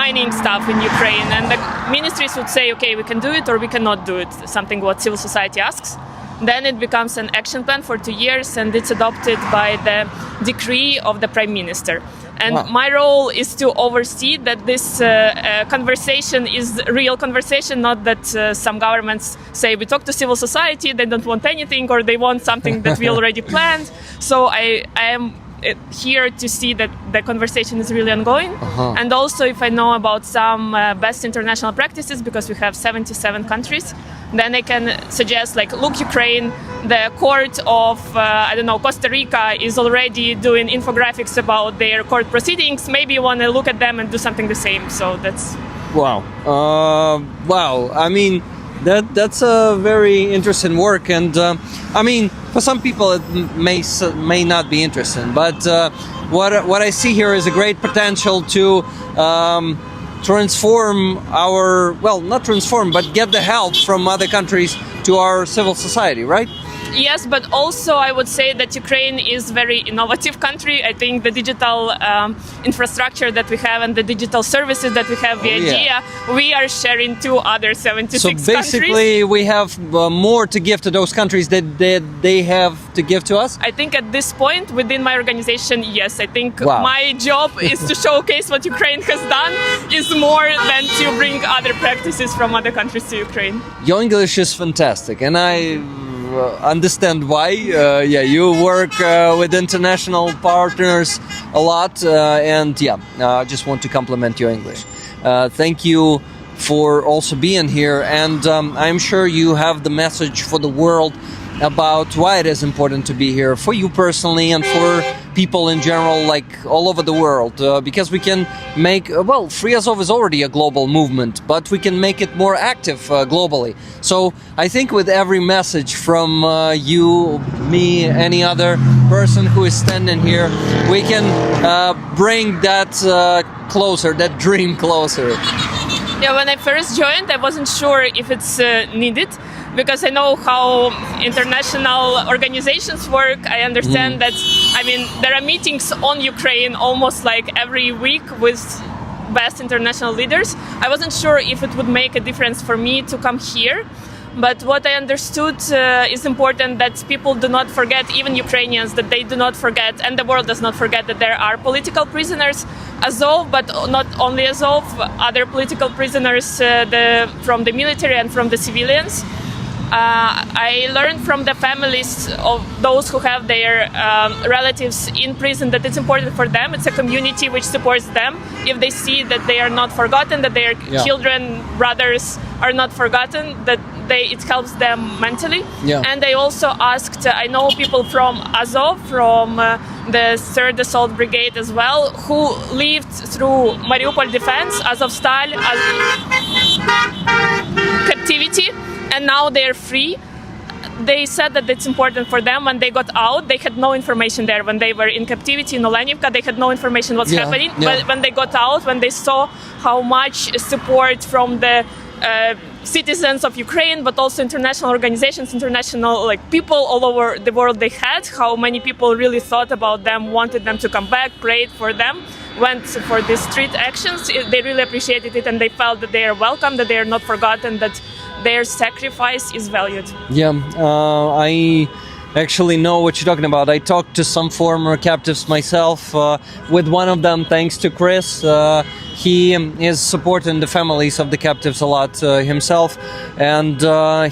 mining stuff in Ukraine. And the ministries would say, okay, we can do it or we cannot do it, something what civil society asks. Then it becomes an action plan for 2 years, and it's adopted by the decree of the Prime Minister. And Wow. my role is to oversee that this conversation is real conversation, not that some governments say we talk to civil society, they don't want anything, or they want something that we already planned. So I am here to see that the conversation is really ongoing. And also if I know about some best international practices, because we have 77 countries, then I can suggest, like, look, Ukraine, the court of, Costa Rica is already doing infographics about their court proceedings. Maybe you want to look at them and do something the same. So that's... Wow. Wow. I mean, that's a very interesting work. And I mean, for some people it may not be interesting. But what I see here is a great potential to transform our, well, not transform, but get the help from other countries to our civil society, right? Yes, but also I would say that Ukraine is a very innovative country. I think the digital infrastructure that we have and the digital services that we have via DIA, we are sharing to other 76 countries. So basically we have more to give to those countries that they have to give to us? I think at this point within my organization, yes. I think Wow. my job is to showcase what Ukraine has done is more than to bring other practices from other countries to Ukraine. Your English is fantastic, and I understand why. You work with international partners a lot, and I just want to compliment your English. Thank you for also being here, and I'm sure you have the message for the world about why it is important to be here for you personally and for people in general, like all over the world, because we can make, Free Azov is already a global movement, but we can make it more active globally. So I think with every message from you, me, any other person who is standing here, we can bring that closer, that dream closer. Yeah, when I first joined, I wasn't sure if it's needed, because I know how international organizations work. I understand that, there are meetings on Ukraine almost like every week with best international leaders. I wasn't sure if it would make a difference for me to come here. But what I understood is important that people do not forget, even Ukrainians, that they do not forget, and the world does not forget, that there are political prisoners, Azov, but not only Azov, other political prisoners from the military and from the civilians. I learned from the families of those who have their relatives in prison that it's important for them. It's a community which supports them. If they see that they are not forgotten, that their children, brothers are not forgotten, that it helps them mentally. Yeah. And I also asked, I know people from Azov, from the 3rd Assault Brigade as well, who lived through Mariupol defense, Azovstal, captivity, and now they're free. They said that it's important for them. When they got out, they had no information there. When they were in captivity in Olenivka, they had no information what's happening. But when they got out, when they saw how much support from the citizens of Ukraine, but also international organizations, international people all over the world they had, how many people really thought about them, wanted them to come back, prayed for them, went for these street actions. They really appreciated it, and they felt that they are welcome, that they are not forgotten, that their sacrifice is valued. Yeah, I actually know what you're talking about. I talked to some former captives myself. With one of them, thanks to Chris. He is supporting the families of the captives a lot himself. And I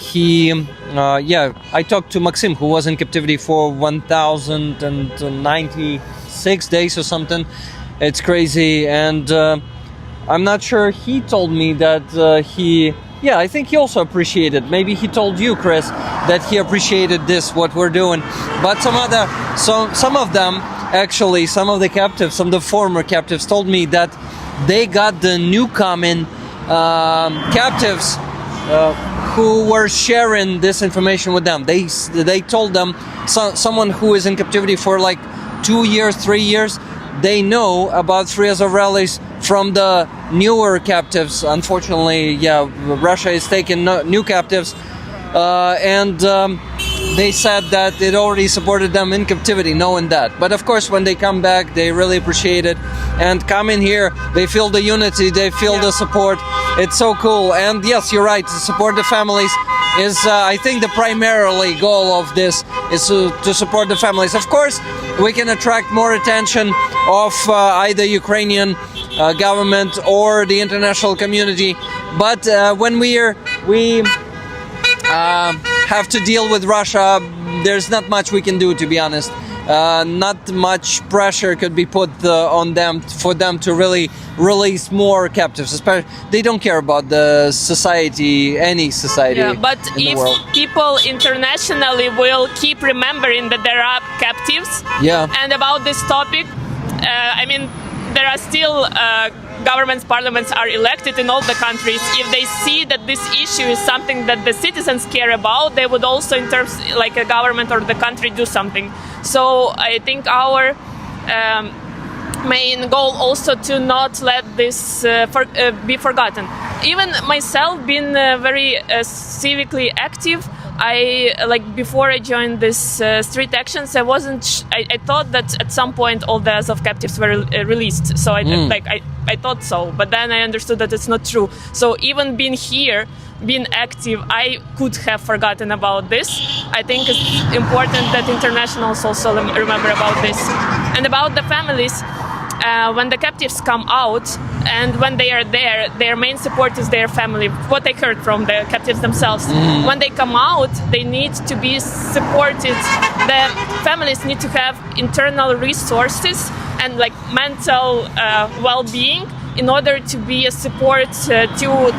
talked to Maxim, who was in captivity for 1,096 days or something. It's crazy. And I'm not sure, he told me that I think he also appreciated. Maybe he told you, Chris, that he appreciated what we're doing. But some of them, some of the captives, some of the former captives told me that they got the newcoming captives who were sharing this information with them. They told them, someone who is in captivity for like 2 years, 3 years, they know about free Azov rallies from the newer captives. Unfortunately, Russia is taking new captives, and they said that it already supported them in captivity, knowing that. But of course, when they come back, they really appreciate it. And coming here, they feel the unity, they feel the support. It's so cool. And yes, you're right, to support the families is, I think, the primarily goal of this is to support the families. Of course, we can attract more attention of either Ukrainian government or the international community. But when we have to deal with Russia, there's not much we can do, to be honest. Not much pressure could be put on them for them to really release more captives. Especially, they don't care about the society, any society. Yeah, but in if the world. people internationally will keep remembering that there are captives, and about this topic, I mean, there are still governments, parliaments are elected in all the countries. If they see that this issue is something that the citizens care about, they would also, in terms like a government or the country, do something. So I think our main goal also to not let this be forgotten. Even myself, being very civically active, before I joined this street actions, I thought that at some point all the Azov captives were released. So I thought so, but then I understood that it's not true. So even being here, being active, I could have forgotten about this. I think it's important that internationals also remember about this. And about the families, when the captives come out and when they are there, their main support is their family, what I heard from the captives themselves. When they come out, they need to be supported. The families need to have internal resources and like mental well-being in order to be a support to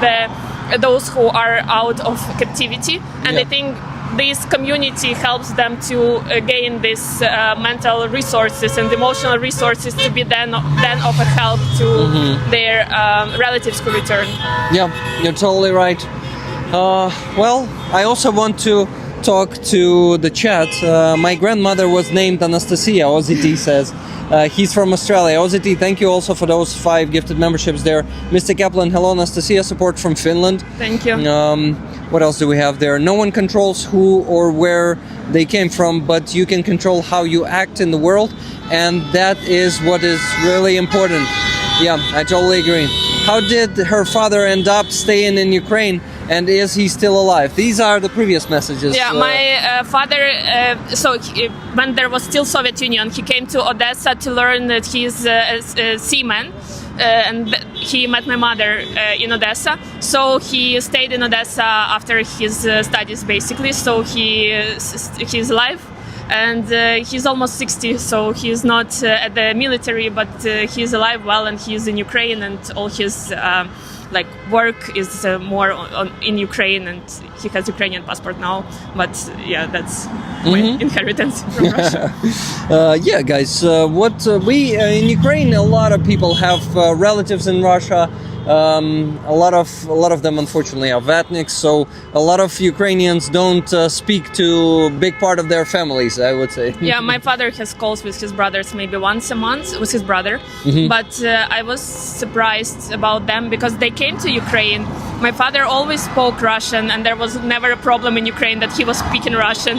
those who are out of captivity. And I think this community helps them to gain these mental resources and emotional resources to be then of a help to their relatives who return. Yeah, you're totally right. Well, I also want to talk to the chat. My grandmother was named Anastasia, OZT says. He's from Australia. OZT, thank you also for those 5 gifted memberships there. Mr. Kaplan, hello Anastasia, support from Finland. Thank you. What else do we have there? No one controls who or where they came from, but you can control how you act in the world, and that is what is really important. Yeah, I totally agree. How did her father end up staying in Ukraine, and is he still alive? These are the previous messages. Yeah, my father, when there was still Soviet Union, he came to Odessa to learn that he's a seaman. And he met my mother in Odessa, so he stayed in Odessa after his studies, basically. So he's alive, and he's almost 60, so he's not at the military, but he's alive well, and he's in Ukraine, and all his work is more in Ukraine, and he has Ukrainian passport now. But yeah, that's my inheritance from Russia. Yeah, guys, we in Ukraine, a lot of people have relatives in Russia. A lot of them, unfortunately, are vatniks, so a lot of Ukrainians don't speak to a big part of their families, I would say. Yeah, my father has calls with his brothers maybe once a month, with his brother. But I was surprised about them because they came to Ukraine. My father always spoke Russian, and there was never a problem in Ukraine that he was speaking Russian.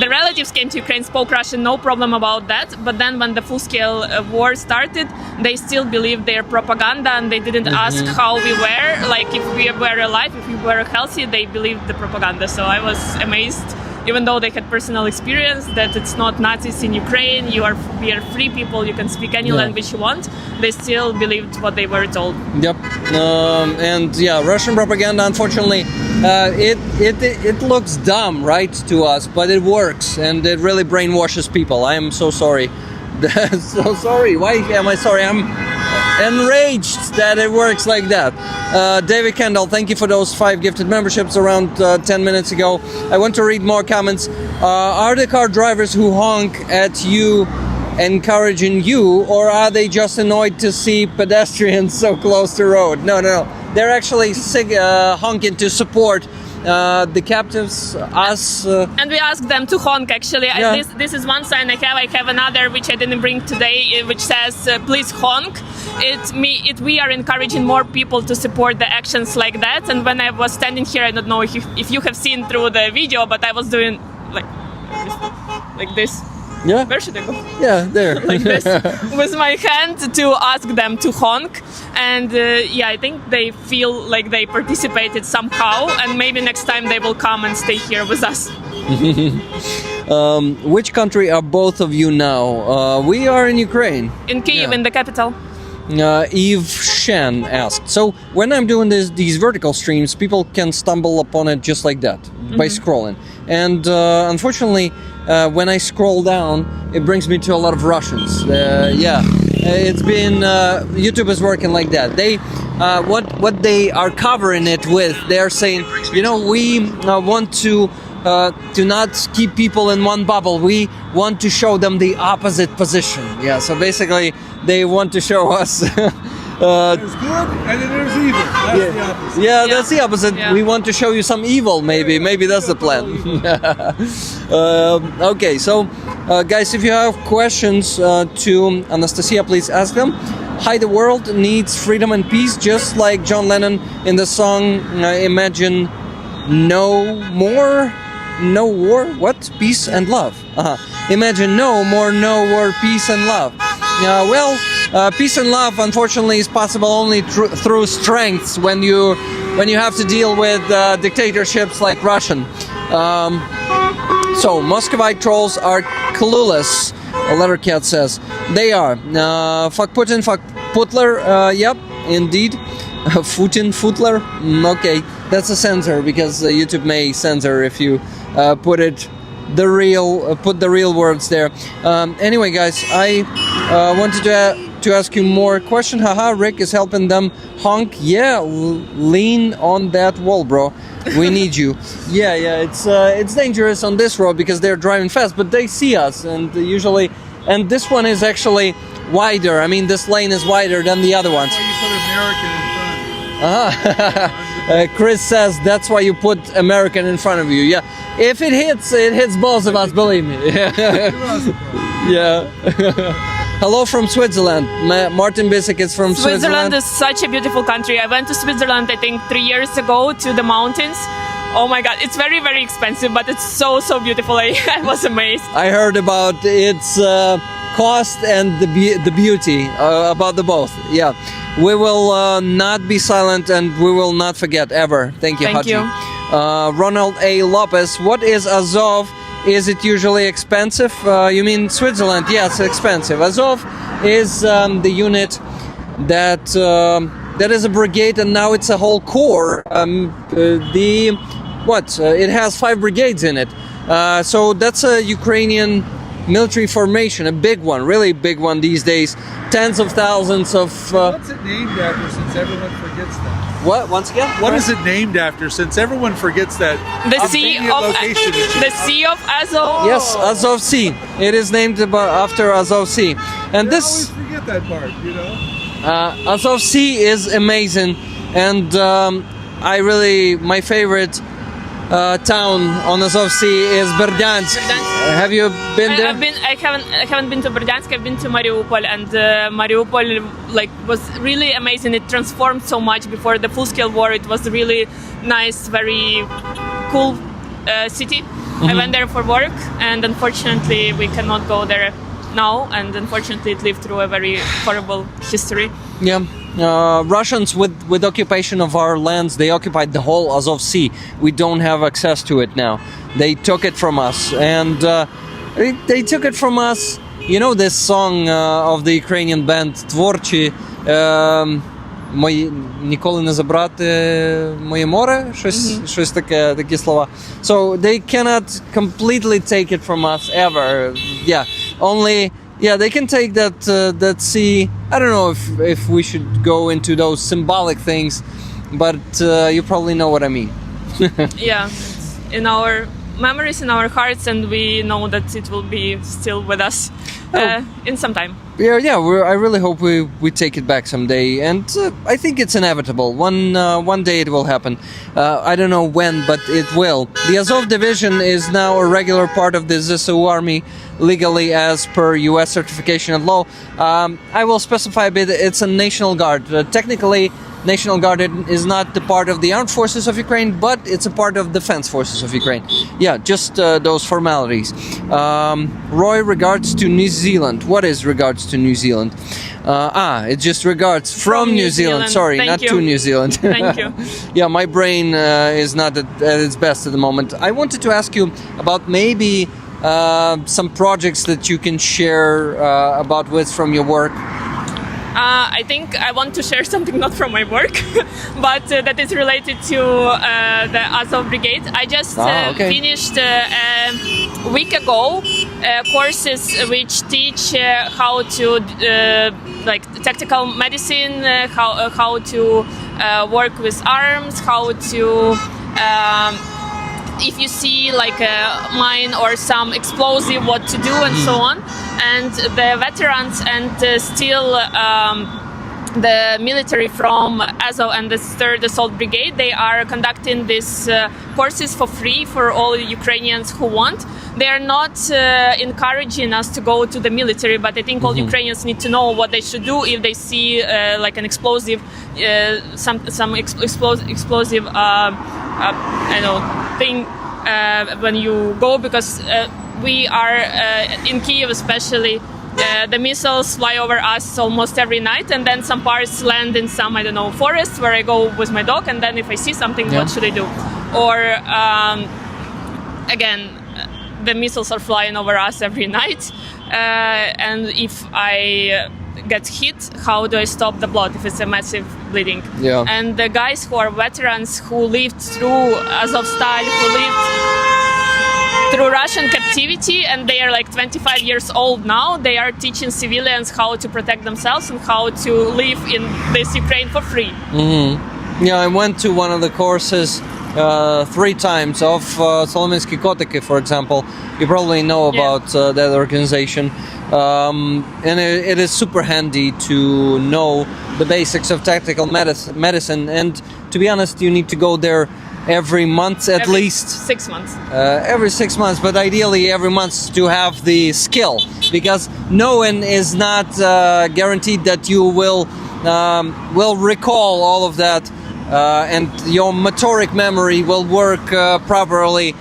The relatives came to Ukraine, spoke Russian, no problem about that. But then when the full-scale war started, they still believed their propaganda, and they didn't ask how we were, like if we were alive, if we were healthy, they believed the propaganda. So I was amazed, even though they had personal experience, that it's not Nazis in Ukraine, we are free people, you can speak any language you want. They still believed what they were told. Yep. And yeah, Russian propaganda, unfortunately, it looks dumb, right, to us, but it works, and it really brainwashes people. I am so sorry. So sorry. Why am I sorry? I'm enraged that it works like that. David Kendall, thank you for those 5 gifted memberships around 10 minutes ago. I want to read more comments. Are the car drivers who honk at you encouraging you, or are they just annoyed to see pedestrians so close to the road? No. They're actually honking to support the captives, us. And we asked them to honk, actually. Yeah. This is one sign I have another which I didn't bring today, which says please honk. We are encouraging more people to support the actions like that. And when I was standing here, I don't know if you have seen through the video, but I was doing like this. Yeah. Where should I go? Yeah, there. Like this with my hand to ask them to honk. And I think they feel like they participated somehow, and maybe next time they will come and stay here with us. Which country are both of you now? We are in Ukraine. In Kyiv, in the capital. Eve Shen asked. So when I'm doing these vertical streams, people can stumble upon it just like that by scrolling. And unfortunately, when I scroll down, it brings me to a lot of Russians. It's been YouTube is working like that. They what they are covering it with, they are saying, we want to not keep people in one bubble. We want to show them the opposite position. Yeah, so basically they want to show us There's good and then there's evil. That's the opposite. Yeah, that's the opposite. Yeah. We want to show you some evil, maybe. Maybe that's the plan. Okay, so guys, if you have questions to Anastasia, please ask them. Hi, the world needs freedom and peace, just like John Lennon in the song Imagine No More, No War, what? Peace and Love. Imagine no more, no war, peace and love. Peace and love, unfortunately, is possible only through strengths when you have to deal with dictatorships like Russian. So Muscovite trolls are clueless. A Lettercat says they are. Fuck Putin, fuck Putler. Yep, indeed. Putin, Futler. Okay, that's a censor because YouTube may censor if you put the real words there. Anyway, guys, I wanted to ask you more question. Haha, Rick is helping them honk. Yeah, lean on that wall, bro. We need you. Yeah, it's dangerous on this road because they're driving fast, but they see us, and usually, and this one is actually wider. I mean, this lane is wider than the other ones. Why you put American in front of you? Chris says that's why you put American in front of you. Yeah, if it hits both of us, believe me. Yeah. Hello from Switzerland. Martin Bissek is from Switzerland. Switzerland is such a beautiful country. I went to Switzerland, I think, 3 years ago to the mountains. Oh my God, it's very, very expensive, but it's so, so beautiful. I was amazed. I heard about its cost and the beauty, about the both. Yeah. We will not be silent and we will not forget ever. Thank you, Thank Haji. you. Ronald A. Lopez, what is Azov? Is it usually expensive? You mean Switzerland? Yes, expensive. Azov is the unit that is a brigade, and now it's a whole corps. It has 5 brigades in it. So that's a Ukrainian military formation, a big one, really big one these days. Tens of thousands of... What's it named after since everyone forgets that? What? Once again? What is it named after since everyone forgets that? The Sea of Azov. Yes, Azov Sea. It is named after Azov Sea. And I this... always forget that part, you know? Azov Sea is amazing. And my favorite town on Azov Sea is Berdyansk. Have you been there? I haven't been to Berdyansk. I've been to Mariupol, and Mariupol was really amazing. It transformed so much before the full-scale war. It was really nice, very cool city. I went there for work, and unfortunately we cannot go there now. And unfortunately it lived through a very horrible history. Yeah. Russians with occupation of our lands, they occupied the whole Azov Sea. We don't have access to it now. They took it from us, and they took it from us. You know this song of the Ukrainian band Tvorchi, ніколи не забрати моє море, щось такі слова. So they cannot completely take it from us ever. Yeah, only. Yeah, they can take that sea. I don't know if we should go into those symbolic things, but you probably know what I mean. Yeah, in our memories in our hearts, and we know that it will be still with us in some time. Yeah. I really hope we take it back someday, and I think it's inevitable. One day it will happen. I don't know when, but it will. The Azov division is now a regular part of the ZSU army, legally as per U.S. certification and law. I will specify a bit. It's a National Guard. Technically, National Guard is not the part of the armed forces of Ukraine, but it's a part of defense forces of Ukraine. Yeah, just those formalities. Roy, regards to New Zealand. What is regards to New Zealand? It just regards from New Zealand. Sorry, Thank not you. to New Zealand. Thank you. Yeah, my brain is not at its best at the moment. I wanted to ask you about maybe some projects that you can share about with from your work. I think I want to share something not from my work, but that is related to the Azov Brigade. I just finished a week ago courses which teach how to like tactical medicine, how to work with arms, how to if you see like a mine or some explosive, what to do and so on. And the veterans and still the military from Azov and the 3rd Assault Brigade, they are conducting these courses for free for all Ukrainians who want. They are not encouraging us to go to the military, but I think all Ukrainians need to know what they should do if they see like an explosive, some explosive, I know, thing when you go, because we are in Kiev especially. The missiles fly over us almost every night, and then some parts land in some, I don't know, forest where I go with my dog, and then if I see something, what should I do? Or again, the missiles are flying over us every night, and if I get hit, how do I stop the blood if it's a massive bleeding? Yeah. And the guys who are veterans who lived through Azovstal, who lived through Russian captivity, and they are like 25 years old now, they are teaching civilians how to protect themselves and how to live in this Ukraine for free. Yeah, I went to one of the courses 3 times of Solomensky Kotiki, for example. You probably know about that organization. And it is super handy to know the basics of tactical medicine. And to be honest, you need to go there every month at least. 6 months. Every 6 months, but ideally every month to have the skill, because no one is not guaranteed that you will recall all of that, and your motoric memory will work properly.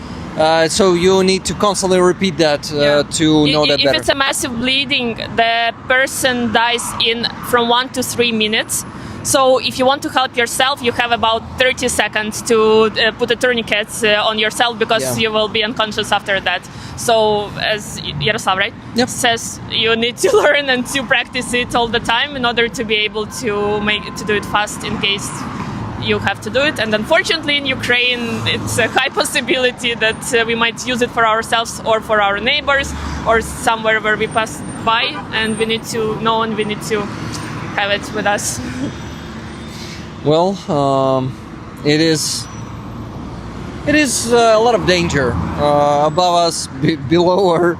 So you need to constantly repeat that to know that better. If it's a massive bleeding, the person dies in from 1 to 3 minutes. So if you want to help yourself, you have about 30 seconds to put a tourniquet on yourself, because you will be unconscious after that. So as Yaroslav, right? Yep. Says, you need to learn and to practice it all the time in order to be able to do it fast in case you have to do it. And unfortunately in Ukraine, it's a high possibility that we might use it for ourselves or for our neighbors or somewhere where we pass by, and we need to know and we need to have it with us. Well, it is a lot of danger above us, below our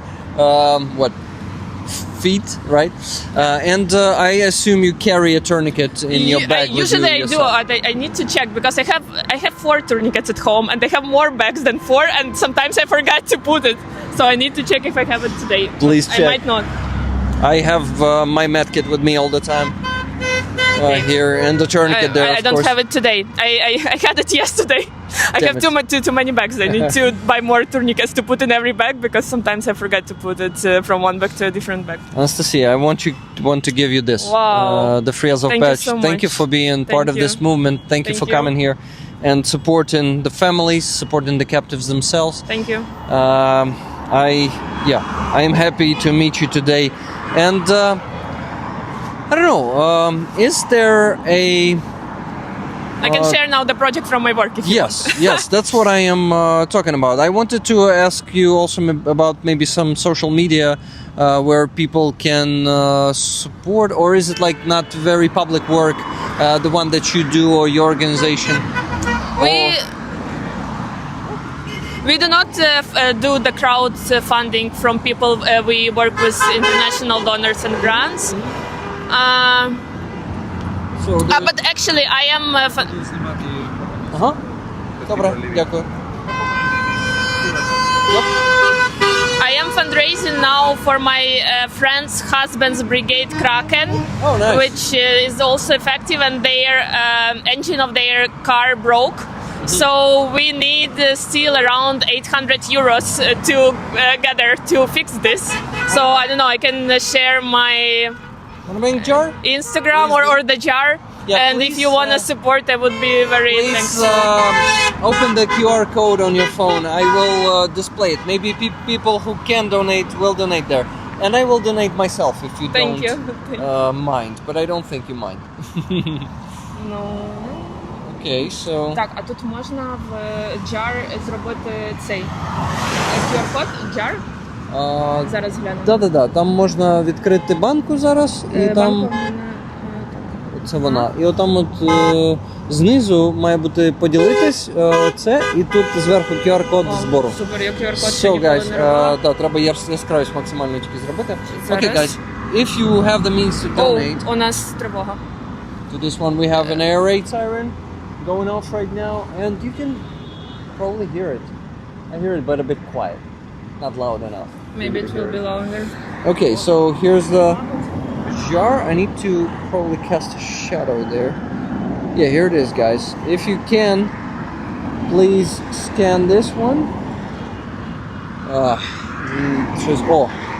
feet, right? And I assume you carry a tourniquet in your bag. Usually I do. I need to check, because I have 4 tourniquets at home, and I have more bags than 4, and sometimes I forgot to put it. So I need to check if I have it today. Please check. I might not. I have my medkit with me all the time. Here, and the tourniquet there. I don't have it today. I had it yesterday. I have too many bags. I need to buy more tourniquets to put in every bag, because sometimes I forget to put it from one bag to a different bag. Anastasia, I want to give you this. Wow. The Free Azov Thank patch. you so Thank you much. for being part of this movement. Thank you for coming here and supporting the families, supporting the captives themselves. Thank you. I am happy to meet you today, and I don't know. Is there a? I can share now the project from my work. If you want. Yes, that's what I am talking about. I wanted to ask you also about maybe some social media where people can support, or is it like not very public work, the one that you do or your organization? We do not do the crowd funding from people. We work with international donors and grants. So But actually, I am. Ага. Добре, дякую. I am fundraising now for my friend's husband's brigade Kraken, Oh, nice. which is also effective, and their engine of their car broke. So we need still around 800 euros to gather to fix this. So I don't know, I can share my Wanna bring jar? Instagram or the jar. Yeah, and please, if you want to support, I would be very Please thankful. open the QR code on your phone. I will display it. Maybe people who can donate will donate there. And I will donate myself if you Thank don't you. mind. But I don't think you mind. Ну, Okay, so... так, а тут можна в jar зробити цей QR-код, jar? Зараз гляну. Да. Там можна відкрити банку зараз. І там... Це вона. І отам от знизу має бути поділитись це, і тут зверху QR-код збору. Супер, я QR-код ще So ніколи guys, не робила. треба яскравість максимально тільки зробити. Зараз. Okay guys, if you have the means to donate У нас тривога. to this one, we have an air raid siren going off right now, and you can probably hear it. I hear it, but a bit quiet, not loud enough. Maybe it will be longer. Okay, so here's the jar. I need to probably cast a shadow there. Yeah, here it is, guys. If you can, please scan this one.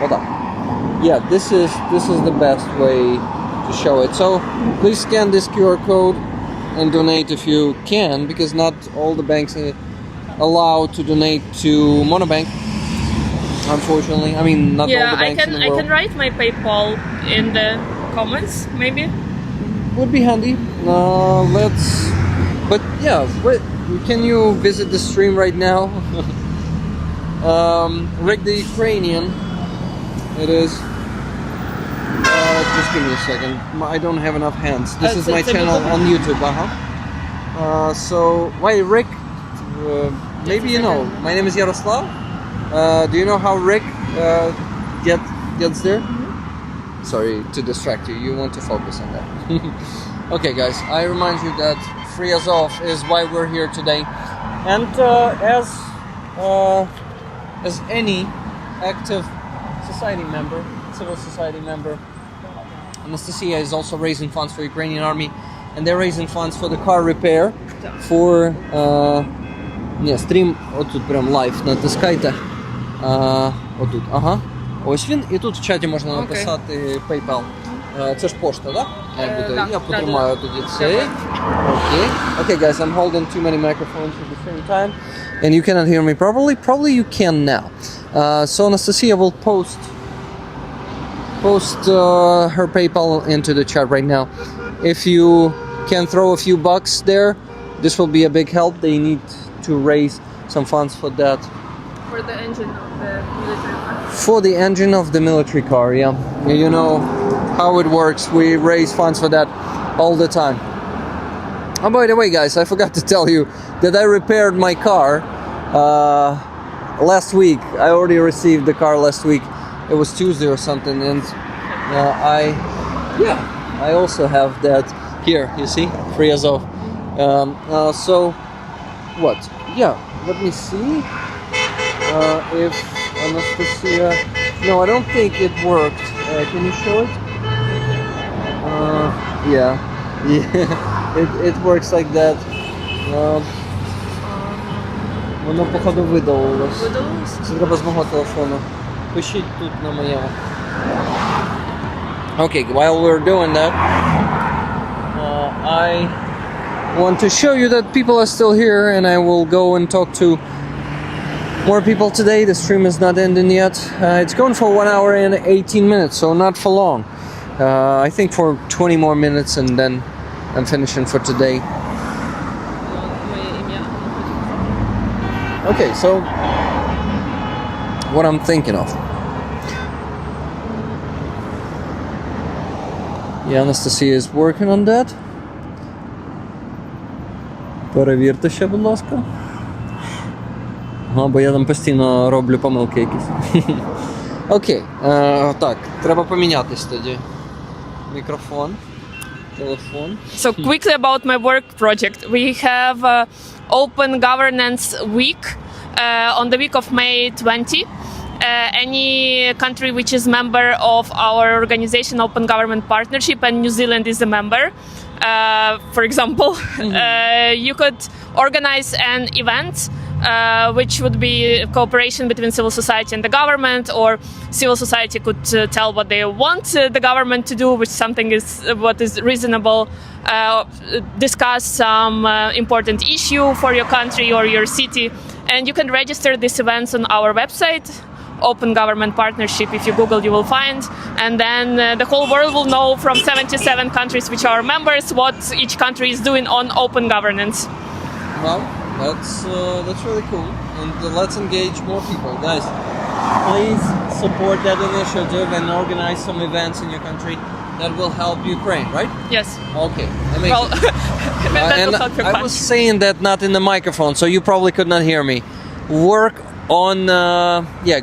Hold on. Yeah, this is the best way to show it. So please scan this QR code and donate if you can, because not all the banks allow to donate to Monobank. Unfortunately, I mean not all the banks in the world. I can write my PayPal in the comments, maybe. Would be handy. But yeah, can you visit the stream right now? Rick the Ukrainian. It is. Just give me a second. I don't have enough hands. This is my channel on YouTube. So why Rick? Maybe you know. My name is Yaroslav. Do you know how Rick gets there? Sorry to distract you. You want to focus on that. Okay, guys. I remind you that Free Azov is why we're here today, and as any active society member, civil society member, Anastasia is also raising funds for Ukrainian army, and they're raising funds for the car repair for. Стрім отут прям лайв натискайте. Отут, ага. Ось він, і тут в чаті можна написати PayPal. Це ж пошта, так? Я потримаю тоді цей. Okay, guys, I'm holding too many microphones at the same time, and you cannot hear me properly. Probably you can now. So Anastasia will post her PayPal into the chat right now. If you can throw a few bucks there, this will be a big help. They need to raise some funds for that. For the engine of the military car. For the engine of the military car, yeah. You know how it works. We raise funds for that all the time. Oh, by the way, guys, I forgot to tell you that I repaired my car last week. I already received the car last week. It was Tuesday or something, and I also have that here. You see, Free Azov. So, what? Yeah, let me see if Anastasia. No, I don't think it worked. Can you show it? It works like that. Воно походу видалилось. Це треба з мого телефону. Пишіть тут на моєму. Okay, while we're doing that, I want to show you that people are still here, and I will go and talk to more people today. The stream is not ending yet. It's going for 1 hour and 18 minutes, so not for long. I think for 20 more minutes, and then I'm finishing for today. Okay, so what I'm thinking of. Yeah, Anastasia is working on that. Перевірте ще, будь ласка. Ага, бо я там постійно роблю помилки якісь. Окей, так, треба помінятись тоді. Мікрофон, телефон. So quickly about my work project. We have Open Governance Week on the week of May 20. Any country which is member of our organization Open Government Partnership, and New Zealand is a member, for example, you could organize an event which would be cooperation between civil society and the government, or civil society could tell what they want the government to do, which something is what is reasonable, discuss some important issue for your country or your city, and you can register these events on our website, Open Government Partnership. If you Google, you will find, and then the whole world will know from 77 countries which are members what each country is doing on open governance. Well, that's really cool, and let's engage more people, guys. Please support that initiative and organize some events in your country that will help Ukraine, right? Yes. Okay, amazing. Well, that and will help your I country. was saying that not in the microphone, so you probably could not hear me. Work on,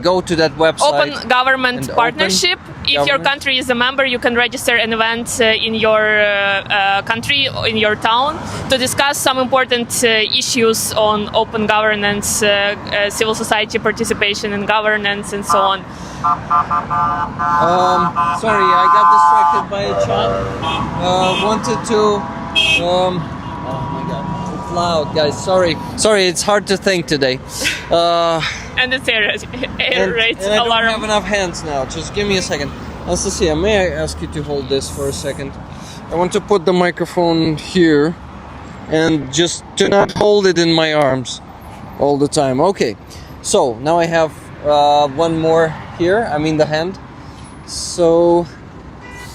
go to that website. Open Government And Partnership. If your government. country is a member, you can register an event in your country, in your town, to discuss some important issues on open governance, civil society participation in governance, and so on. Sorry, I got distracted by a child. Wanted to. Oh my god, it's loud, guys. Sorry, it's hard to think today. And it's air raid and I don't alarm. have enough hands now. Just give me a second. Anastasia, may I ask you to hold this for a second? I want to put the microphone here and just do not hold it in my arms all the time. Okay, so now I have one more here. I mean the hand. So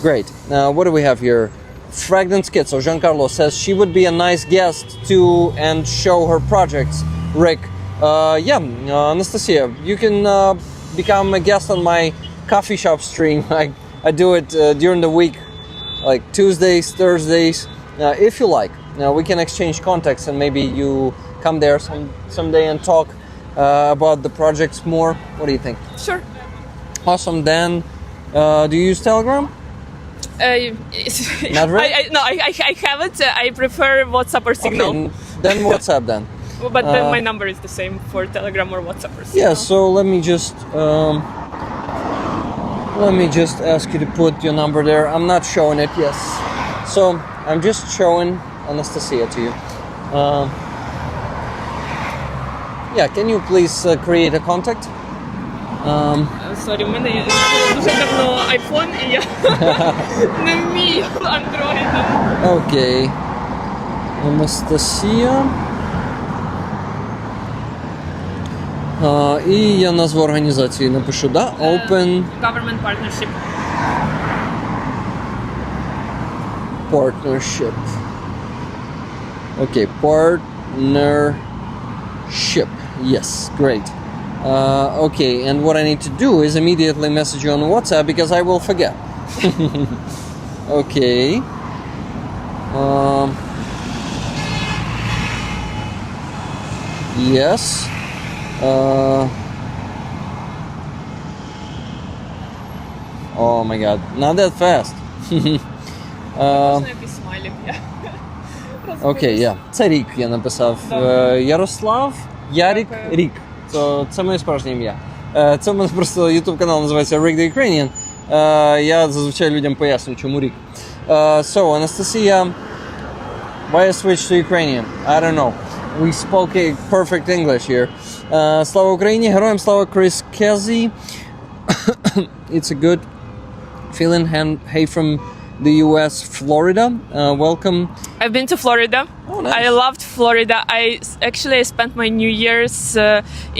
great. Now what do we have here? Fragrant Schizo. Giancarlo says she would be a nice guest to and show her projects. Rick. Anastasia, you can become a guest on my coffee shop stream. I do it during the week, like Tuesdays, Thursdays, if you like. Now we can exchange contacts and maybe you come there someday and talk about the projects more. What do you think? Sure. Awesome. Then, do you use Telegram? Not really? I haven't. I prefer WhatsApp or Signal. Okay, then WhatsApp then. But then my number is the same for Telegram or WhatsApp or Signal. Yeah, so let me just ask you to put your number there. I'm not showing it, yes. So I'm just showing Anastasia to you. Can you please create a contact? Sorry, в мене є дуже давно iPhone, і я не вмію Android. Окей. Anastasia. І я назву організації напишу, да? Open Government Partnership. Partnership. Okay, partnership. Yes, great. Okay, and what I need to do is immediately message you on WhatsApp because I will forget. Okay. Yes. Oh my god, not that fast. Можна якийсь смайлик? Окей, це Рік, я написав. Ярослав, Ярік, Рік. Це моє справжнє ім'я. Це у мене просто YouTube канал називається Rick the Ukrainian. Я зазвичай людям пояснюю, чому Рік. So, Anastasia, why I switched to Ukrainian? I don't know. We spoke a perfect English here. Слава Україні, героям слава, Chris Kezi. It's a good feeling. Hey from the US, Florida. Welcome. I've been to Florida. Oh, nice. I loved Florida. I spent my New Year's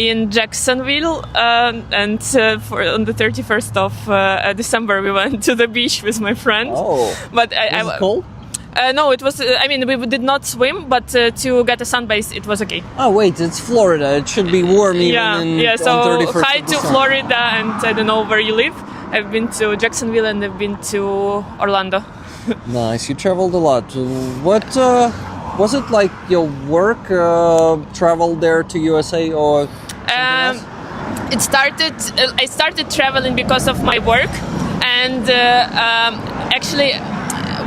in Jacksonville, and on the 31st of December we went to the beach with my friend. Oh, but was it cold? No, it was. We did not swim, but to get a sunbase, it was okay. Oh wait, it's Florida. It should be warm even So on 31st hi of to December. Florida, and I don't know where you live. I've been to Jacksonville and I've been to Orlando. Nice. You traveled a lot. What was it like? Your work traveled there to USA or? Um, it started. I started traveling because of my work, and actually,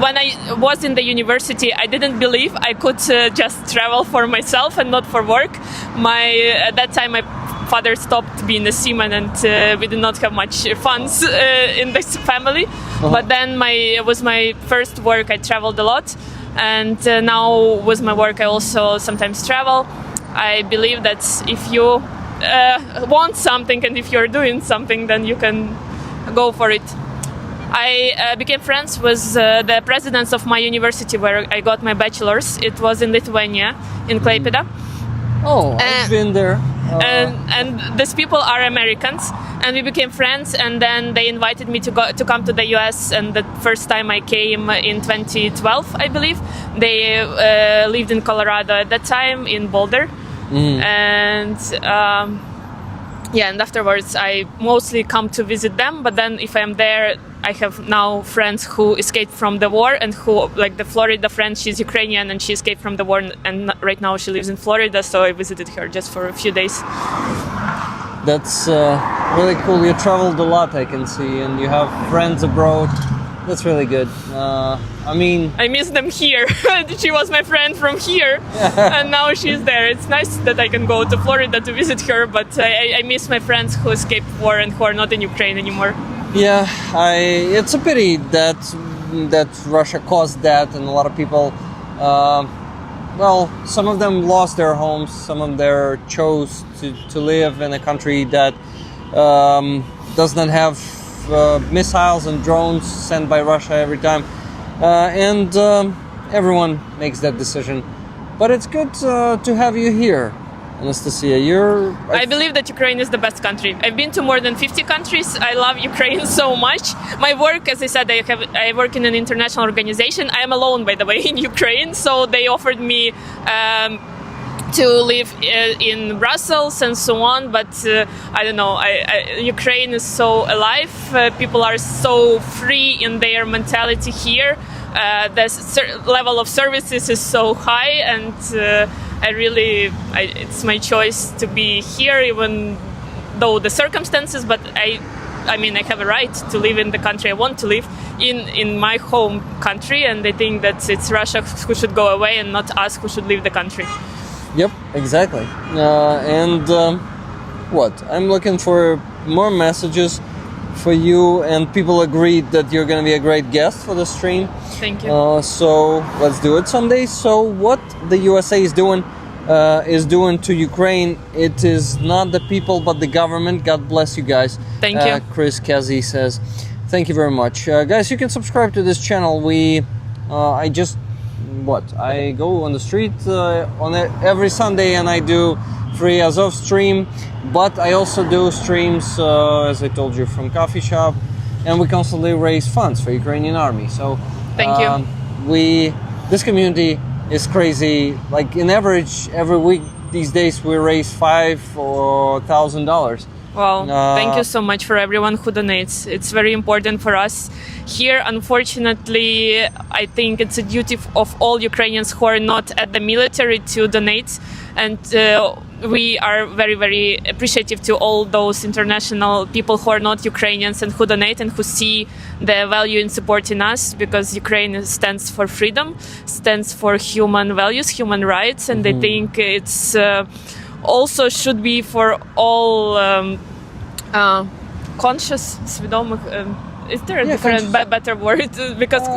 when I was in the university, I didn't believe I could just travel for myself and not for work. At that time, my father stopped being a seaman, and we did not have much funds in this family. But then it was my first work. I traveled a lot, and now with my work, I also sometimes travel. I believe that if you want something and if you're doing something, then you can go for it. I became friends with the presidents of my university where I got my bachelor's. It was in Lithuania, in Klaipėda. Oh, I've been there. And these people are Americans, and we became friends. And then they invited me to come to the US. And the first time I came in 2012, I believe. They lived in Colorado at that time, in Boulder. And and afterwards I mostly come to visit them. But then if I'm there, I have now friends who escaped from the war, and who, like the Florida friend, she's Ukrainian and she escaped from the war, and right now she lives in Florida, so I visited her just for a few days. That's really cool. You traveled a lot, I can see, and you have friends abroad. That's really good. I miss them here. She was my friend from here, and now she's there. It's nice that I can go to Florida to visit her, but I miss my friends who escaped war and who are not in Ukraine anymore. Yeah, it's a pity that Russia caused that, and a lot of people, some of them lost their homes, some of them chose to live in a country that does not have missiles and drones sent by Russia every time, and everyone makes that decision. But it's good to have you here, Anastasia. I believe that Ukraine is the best country. I've been to more than 50 countries. I love Ukraine so much. My work, as I said, I work in an international organization. I am alone, by the way, in Ukraine. So they offered me to live in Brussels and so on. But I don't know. Ukraine is so alive. People are so free in their mentality here. The level of services is so high, and it's my choice to be here, even though the circumstances, but I have a right to live in the country I want to live in my home country, and I think that it's Russia who should go away and not us who should leave the country. Yep, exactly. I'm looking for more messages for you, and people agreed that you're going to be a great guest for the stream. Thank you. So let's do it someday. So what the USA is doing to Ukraine, it is not the people but the government. God bless you guys. Thank you. Chris Kazi says, thank you very much. Guys, you can subscribe to this channel. I go on the street every Sunday, and I do free Azov stream, but I also do streams, as I told you, from coffee shop, and we constantly raise funds for Ukrainian army. So thank you. This community is crazy. Like in average, every week these days we raise $5,000 or $1,000. Well, thank you so much for everyone who donates. It's very important for us. Here, unfortunately, I think it's a duty of all Ukrainians who are not at the military to donate. And we are very, very appreciative to all those international people who are not Ukrainians and who donate and who see the value in supporting us, because Ukraine stands for freedom, stands for human values, human rights, and I think it's also should be for all conscious, свідомих. Is there a different, better word? Because,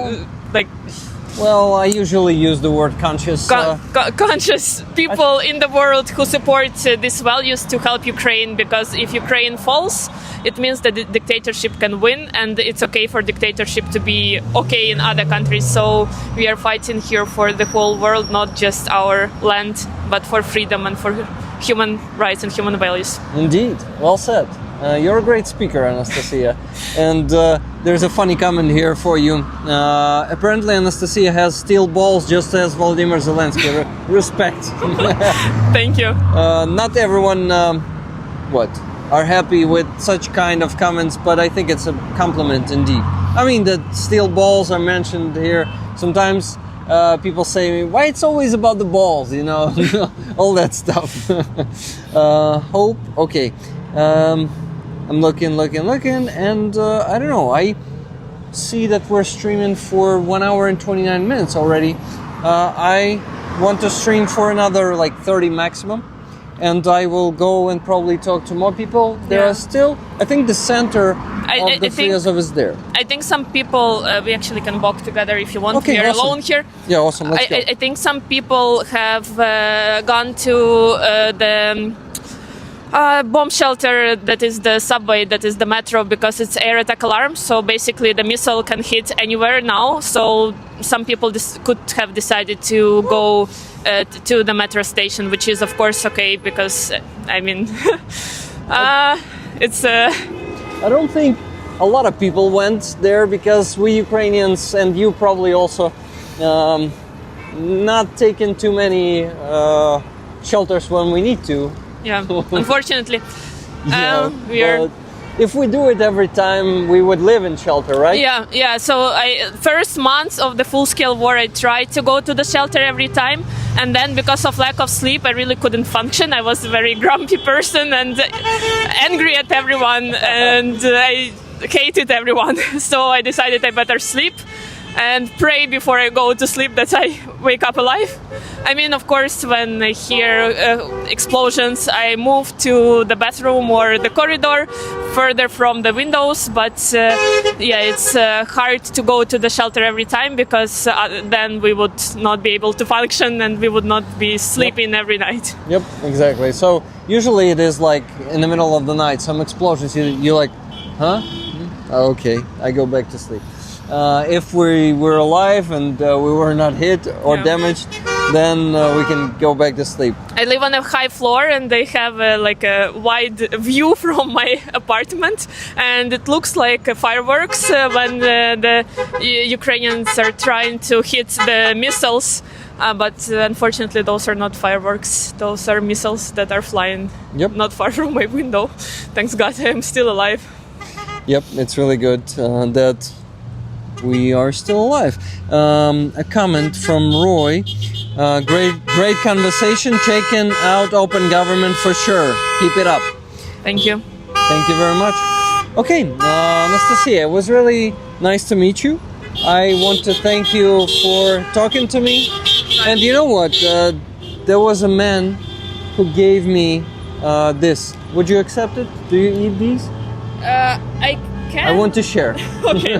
Well, I usually use the word conscious. Conscious people in the world who support these values to help Ukraine, because if Ukraine falls, it means that the dictatorship can win, and it's okay for dictatorship to be okay in other countries. So we are fighting here for the whole world, not just our land, but for freedom and for human rights and human values. Indeed, well said. You're a great speaker, Anastasia. And there's a funny comment here for you. Apparently Anastasia has steel balls just as Volodymyr Zelensky. Respect. Thank you. Not everyone are happy with such kind of comments, but I think it's a compliment indeed. I mean, that steel balls are mentioned here. Sometimes people say, why it's always about the balls, you know, all that stuff. Hope, okay. I'm looking, and I don't know, I see that we're streaming for 1 hour and 29 minutes already. I want to stream for another like 30 maximum, and I will go and probably talk to more people. There are still, I think the center of the Friazov is there. I think some people, we actually can walk together if you want. Okay, we are awesome. alone here. Yeah, awesome. Let's go. I think some people have gone to the bomb shelter that is the subway, that is the metro, because it's air attack alarm. So basically the missile can hit anywhere now. So some people could have decided to go to the metro station, which is of course okay, because I mean, it's... I don't think a lot of people went there because we Ukrainians, and you probably also, not taking too many shelters when we need to. Yeah, unfortunately. We are. If we do it every time, we would live in shelter, right? Yeah. So first months of the full-scale war, I tried to go to the shelter every time, and then because of lack of sleep, I really couldn't function. I was a very grumpy person and angry at everyone, and I hated everyone. So I decided I better sleep and pray before I go to sleep that I wake up alive. I mean, of course, when I hear explosions, I move to the bathroom or the corridor further from the windows. But it's hard to go to the shelter every time, because then we would not be able to function and we would not be sleeping every night. Yep, exactly. So usually it is like in the middle of the night, some explosions, you're like, huh? Okay, I go back to sleep. If we were alive and we were not hit or damaged, then we can go back to sleep. I live on a high floor, and they have a wide view from my apartment, and it looks like fireworks when the Ukrainians are trying to hit the missiles. But unfortunately, those are not fireworks. Those are missiles that are flying not far from my window. Thanks God, I'm still alive. Yep, it's really good that we are still alive. A comment from Roy. Great conversation. Taking out open government for sure. Keep it up. Thank you. Thank you very much. Okay, Anastasia, it was really nice to meet you. I want to thank you for talking to me. And you know what? There was a man who gave me this. Would you accept it? Do you eat these? I can. I want to share. Okay.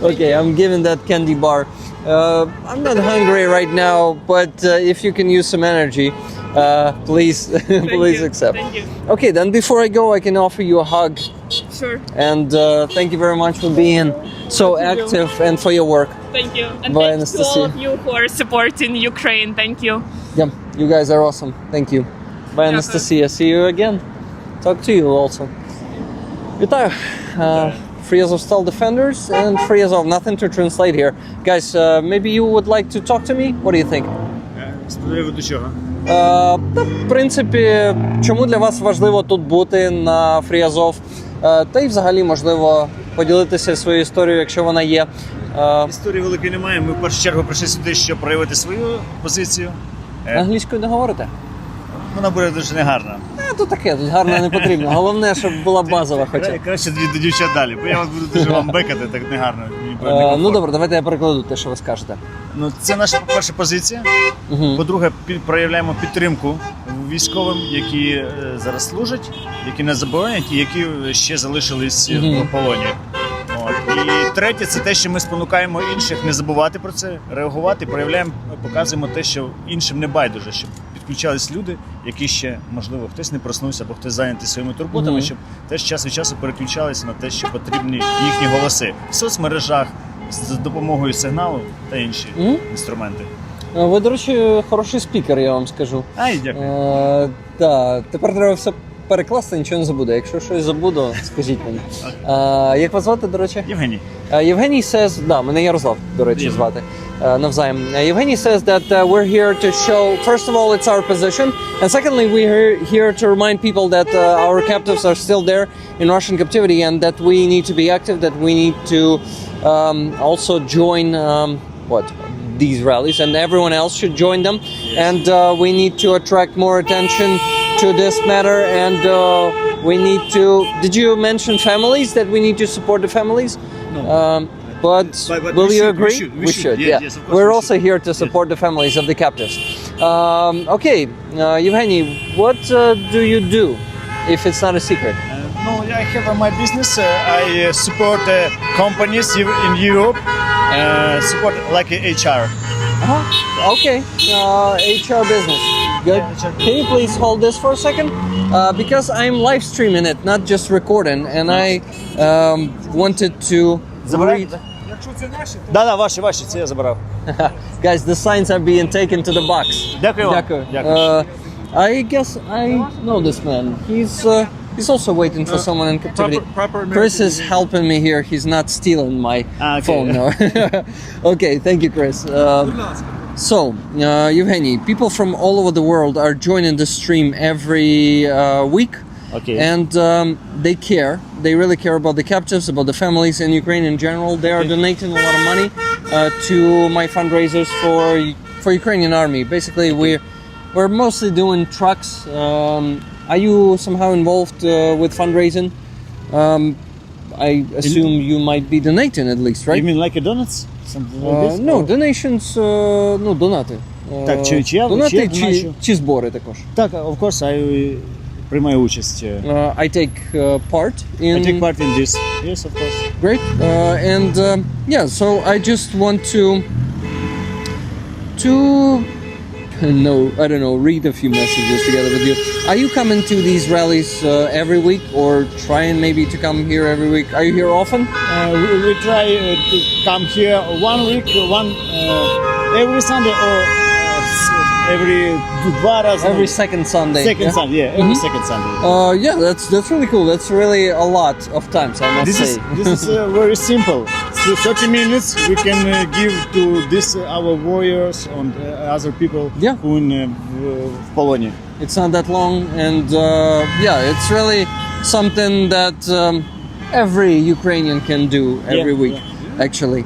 Okay, I'm giving that candy bar. I'm not hungry right now, but if you can use some energy, please, please accept. Thank you. Okay, then before I go, I can offer you a hug. Sure. And thank you very much for being so active and for your work. Thank you. And Bye, thanks to all Anastasia. of you who are supporting Ukraine. Thank you. Yeah, you guys are awesome. Thank you. Bye, Anastasia. See you again. Talk to you also. Вітаю. Free Azovstal defenders and Free Azov. Nothing to translate here. Guys, maybe you would like to talk to me? What do you think? З приводу чого? В принципі, чому для вас важливо тут бути на Free Azov? Та й взагалі, можливо, поділитися своєю історією, якщо вона є. Історії великої немає. Ми в першу чергу прийшли сюди, щоб проявити свою позицію. Англійською не говорите? Вона буде дуже негарна. Тут таке, тут гарно не потрібно. Головне, щоб була базова хоча б. Краще до дівчат далі, бо я вас буду дуже вам бекати, так негарно. Ну добре, давайте я перекладу те, що ви скажете. Ну, це наша перша позиція. По-друге, проявляємо підтримку військовим, які зараз служать, які не заборонять і які ще залишились в полоні. І третє, це те, що ми спонукаємо інших не забувати про це, реагувати, проявляємо, показуємо те, що іншим не байдуже, щоб підключались люди, які ще, можливо, хтось не проснувся, або хтось зайнятий своїми турботами, щоб теж час від часу переключалися на те, що потрібні їхні голоси в соцмережах, з допомогою сигналу та інші інструменти. Ви, до речі, хороший спікер, я вам скажу. Ай, дякую. Так, тепер треба все перекласти, нічого не забуду. Якщо щось забуду, скажіть мені. Як вас звати, до речі? Євгеній. Євгеній says, да, мене Ярослав, до речі, звати. Навзаєм. Євгеній says that we're here to show, first of all, it's our position, and secondly, we're here to remind people that our captives are still there in Russian captivity, and that we need to be active, that we need to also join, these rallies, and everyone else should join them. And we need to attract more attention to this matter. And we need to. Did you mention families, that we need to support the families? No. But will you agree? We should. Yeah. Yes, of course We're we also here to support the families of the captives. Okay, Evgeny, what do you do, if it's not a secret? No, I have my business. I support companies in Europe. Support like HR. Okay, HR business. Good. Can you please hold this for a second? Because I'm live streaming it, not just recording, and I wanted to read. Да, ваші, це я забрав. Guys, the signs are being taken to the box. Дякую вам. Дякую. I guess I know this man. He's also waiting for someone in captivity. Chris is helping me here. He's not stealing my phone. No. Okay, thank you, Chris. So, Evgeny, people from all over the world are joining the stream every week. Okay. And they care. They really care about the captives, about the families in Ukraine in general. They are donating a lot of money to my fundraisers for Ukrainian army. Basically, we're mostly doing trucks. Are you somehow involved with fundraising? I assume you might be donating at least, right? You mean like a donuts? Something like this? No, donations, донати. Так, чи я Донати доначу? чи збори також. Так, of course, I приймаю участь. I take part in... I take part in this. Yes, of course. Great. Yeah, so I just want to read a few messages together with you. Are you coming to these rallies every week, or trying maybe to come here every week? Are you here often? We try to come here 1 week, every Sunday, or every Every second Sunday. Sunday, every second Sunday. Yeah, that's really cool. That's really a lot of times, I must say. This is very simple. So 30 minutes we can give to this our warriors and other people who in Polonia. It's not that long, and it's really something that every Ukrainian can do every week, actually.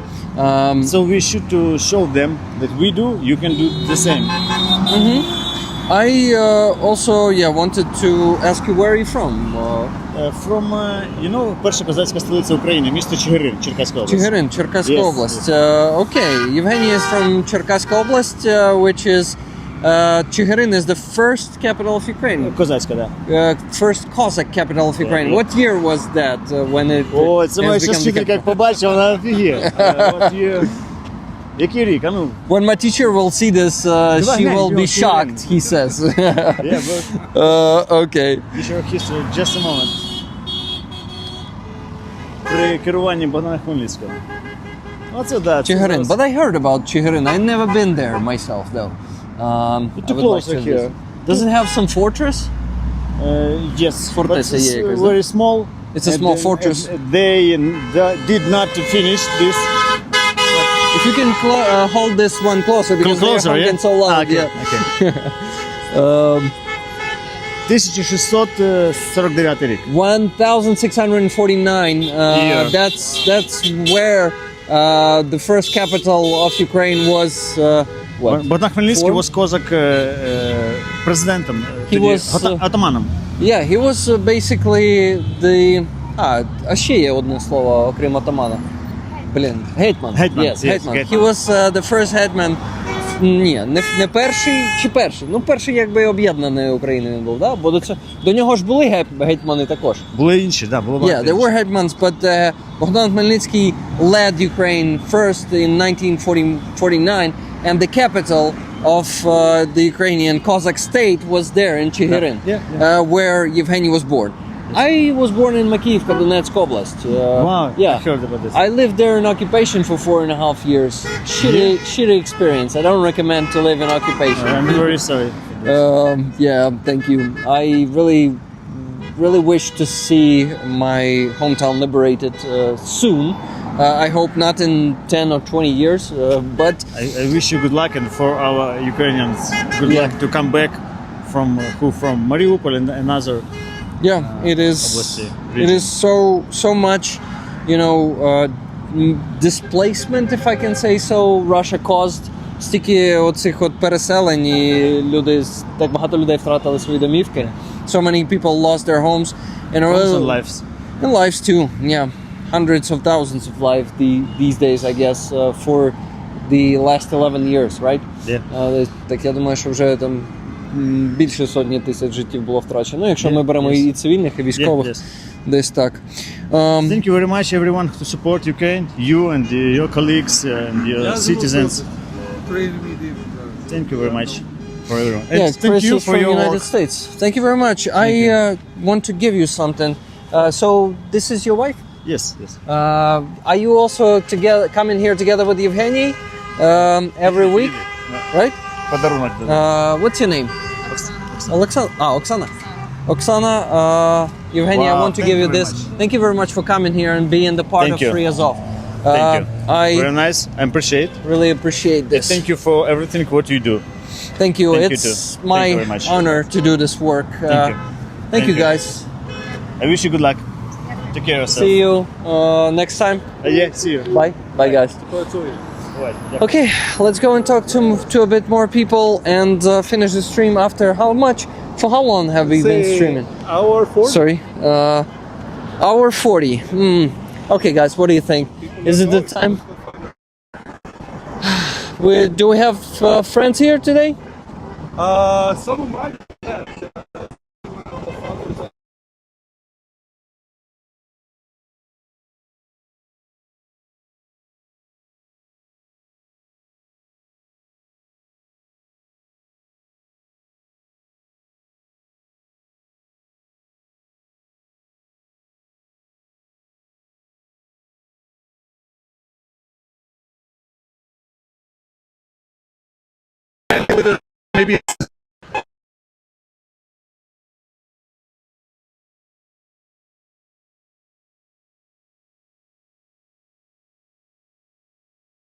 So we should to show them that we do, you can do the same. I also wanted to ask you, where are you from? From, перша козацька столиця України, місто Чигирин, Черкаська область. Чигирин, Черкаська область. Okay, Evgeny is from Черкаська область, which is Чигирин is the first capital of Ukraine. Козацька, да. First Cossack capital of Ukraine. What year was that when it? О, це моя has become the вчителька, як побачив, вона офігіє. Який рік? When my teacher will see this, she will be shocked, he says. Yeah, but Okay. teacher of history, just a moment. При керуванні Богдана Хмельницького. Оце, да. Чигирин, but I heard about Чигирин. I've never been there myself, though. Too close here. Does it have some fortress? Yes, but Fortress it's є якась, да? very small. It's a small fortress. They did not finish this. If you can hold this one closer, because Closer, they're yeah? honking so loud. Okay, Yeah. okay. 1649 рік. 1649. Yeah. That's where the first capital of Ukraine was. What? Богдан Хмельницький was козак президентом, атаманом. Yeah, he was basically the. А ще є одне слово, окрім атамана. Блін, гетьман. Гетьман, Yes, yes, гетьман. гетьман. He was the first headman. Ні, не перший чи перший. Ну, перший якби об'єднаний України він був, да? Бо до нього ж були гетьмани також. Були інші, да, було багато. Yeah, there were headmans, but Bohdan Khmelnytsky led Ukraine first in 1949, and the capital of the Ukrainian Cossack state was there in Chigirin, where Evgeny was born. I was born in Makivka, Donetsk Oblast. Wow, yeah. I heard about this. I lived there in occupation for 4.5 years. Shitty experience. I don't recommend to live in occupation. I'm very sorry. Yeah, thank you. I really wish to see my hometown liberated soon. I hope not in 10 or 20 years, but... I wish you good luck, and for our Ukrainians, good luck to come back from Mariupol and another... Yeah, it is. Области, it is so much, displacement, if I can say so. Russia caused стільки оцих от переселень, і так багато людей втратили свої домівки. So many people lost their homes. And lives. And lives too, yeah. Hundreds of thousands of lives these days, I guess, for the last 11 years, right? Yeah. Так я думаю, що вже там більше сотні тисяч життів було втрачено. Ну, якщо ми беремо і цивільних, і військових, десь так. Thank you very much, everyone, to support Ukraine, you and your colleagues and your citizens. Thank you very much for everyone. And Yeah, thank Chris you is for from your United work. States. Thank you very much. I want to give you something. So this is your wife? Yes, yes. Are you also together coming here together with Evgeny every week? Right? Подарунок. What's your name? Oksana. Oksana, Evgeny, I Wow, want to thank give you you very this. much. Thank you very much for coming here and being the part Thank of you. Free Azov. Thank you. I Very nice. I appreciate. really appreciate this. Thank you for everything what you do. Thank you. Thank you It's too. my Thank you very much. honor to do this work. Thank you. Thank you, you. guys. I wish you good luck. Take care of yourself. See you next time. Yeah, see you. Bye. Bye, guys. Okay, let's go and talk to a bit more people and finish the stream after how much? For how long have we been streaming? Hour 4? Sorry, hour 40. Okay, guys, what do you think? Is it the time? Do we have friends here today? Some of my maybe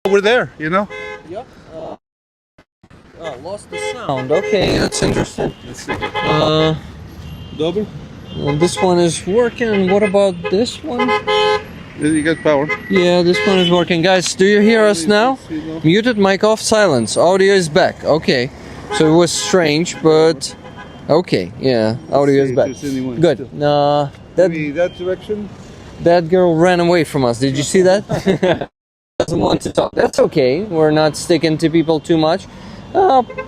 over there, you know? Yep. Lost the sound. Okay, that's interesting. Double? Well, this one is working. What about this one? You got power. Yeah, this one is working. Guys, do you hear us now? Muted, mic off, silence. Audio is back. Okay. So it was strange, but okay. Yeah, audio is back. Good. That direction? That girl ran away from us. Did you see that? Doesn't want to talk. That's okay. We're not sticking to people too much.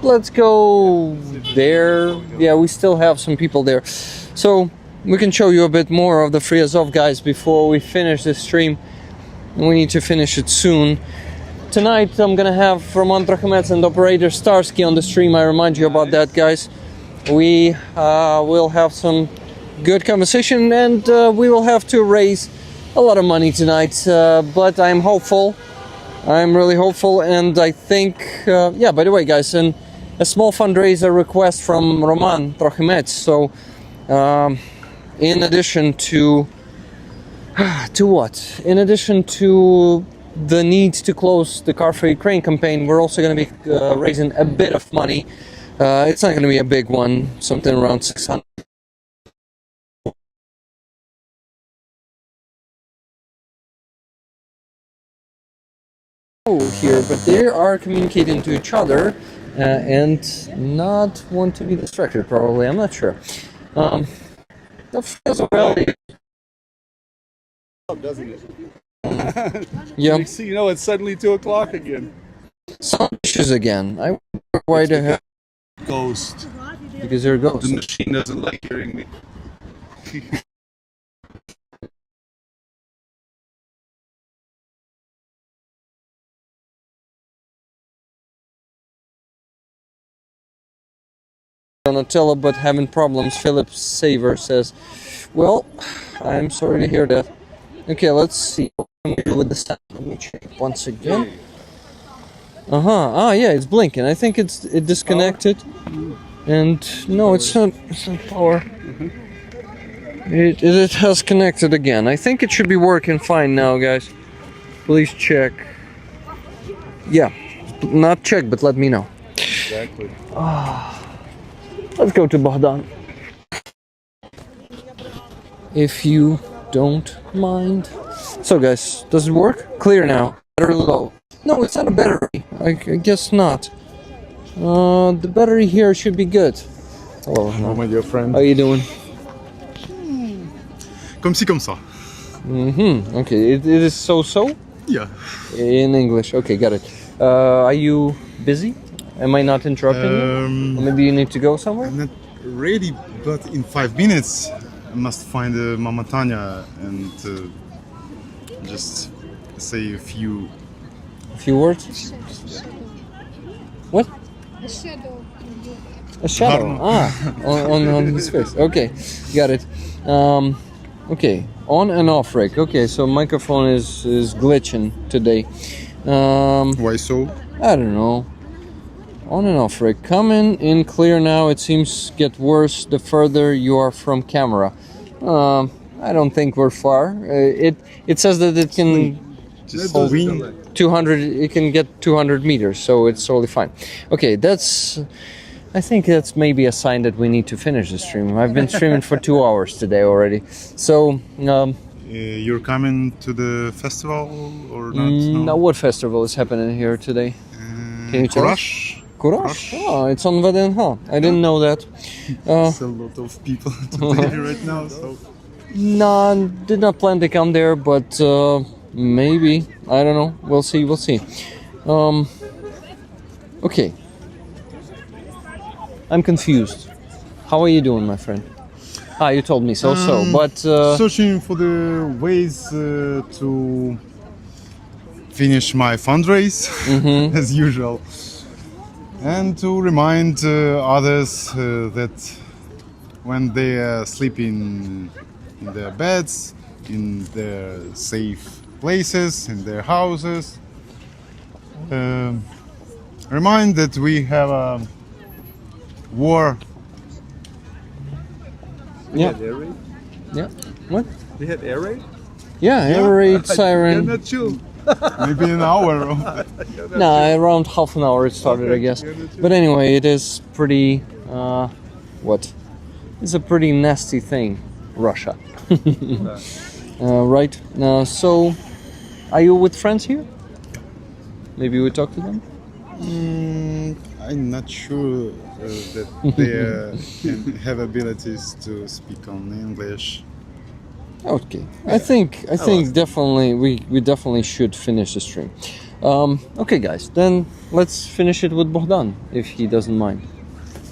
Let's go there. Yeah, we still have some people there. So we can show you a bit more of the Free Azov guys before we finish this stream. We need to finish it soon. Tonight I'm gonna have Roman Trachimets and operator Starsky on the stream. I remind you about that, guys. We will have some good conversation and we will have to raise a lot of money tonight. But I'm hopeful. I'm really hopeful, and I think, yeah, by the way, guys, and a small fundraiser request from Roman Trachimets. So, in addition to what? In addition to the need to close the Car for Ukraine campaign, we're also going to be raising a bit of money. It's not going to be a big one, something around 600. Here, but they are communicating to each other and not want to be distracted, probably. I'm not sure. That feels really. Doesn't it? Yeah. Next thing you know, it's suddenly 2 o'clock again. Some issues again. I wonder why they have. Ghost. Because they're The ghosts. machine doesn't like hearing me. Donatello, but having problems. Philip Saver says, "Well, I'm sorry to hear that." Okay, let's see what we can do with the sound. Let me check it once again. Yeah, it's blinking. I think it disconnected. And no, it's not power. It has connected again. I think it should be working fine now, guys. Please check. Yeah, not check, but let me know. Exactly. Let's go to Bohdan. If you don't mind. So guys, does it work? Clear now. Battery low. No, it's not a battery. I guess not. The battery here should be good. Hello, Hana. my dear friend. How are you doing? Comme ci, comme ça. Okay, it is so-so? Yeah. In English. Okay, got it. Are you busy? Am I not interrupting you? Or maybe you need to go somewhere? I'm not ready, but in 5 minutes I must find Mama Tanya and just say a few. A few words? What? A shadow. A shadow. On his face. Okay, got it. Okay, on and off rec. Okay, so microphone is glitching today. Why so? I don't know. On and off rec. Coming in clear now. It seems get worse the further you are from camera. I don't think we're far. It says that it can. Just 200. It can get 200 meters, so it's totally fine. Okay, that's. I think that's maybe a sign that we need to finish the stream. I've been streaming for 2 hours today already. So. You're coming to the festival or not? No, what festival is happening here today? Can you tell us? Courage. Oh, it's on VDNH. I didn't know that. There's a lot of people today right now, so. No, did not plan to come there, but maybe. I don't know. We'll see. Okay. I'm confused. How are you doing, my friend? You told me so, but... Searching for the ways to finish my fundraise, as usual. And to remind others that when they are sleeping in their beds, in their safe places, in their houses, remind that we have a war. Yeah. Yeah. What? We had air raid? Yeah, air raid siren. Not chill. Maybe an hour. No, around half an hour it started, I guess. But anyway, it is pretty. What? It's a pretty nasty thing, Russia. Right. So, are you with friends here? Maybe we talk to them. I'm not sure that they can have abilities to speak on English. Okay, I think definitely we definitely should finish the stream. Okay, guys, then let's finish it with Bohdan if he doesn't mind.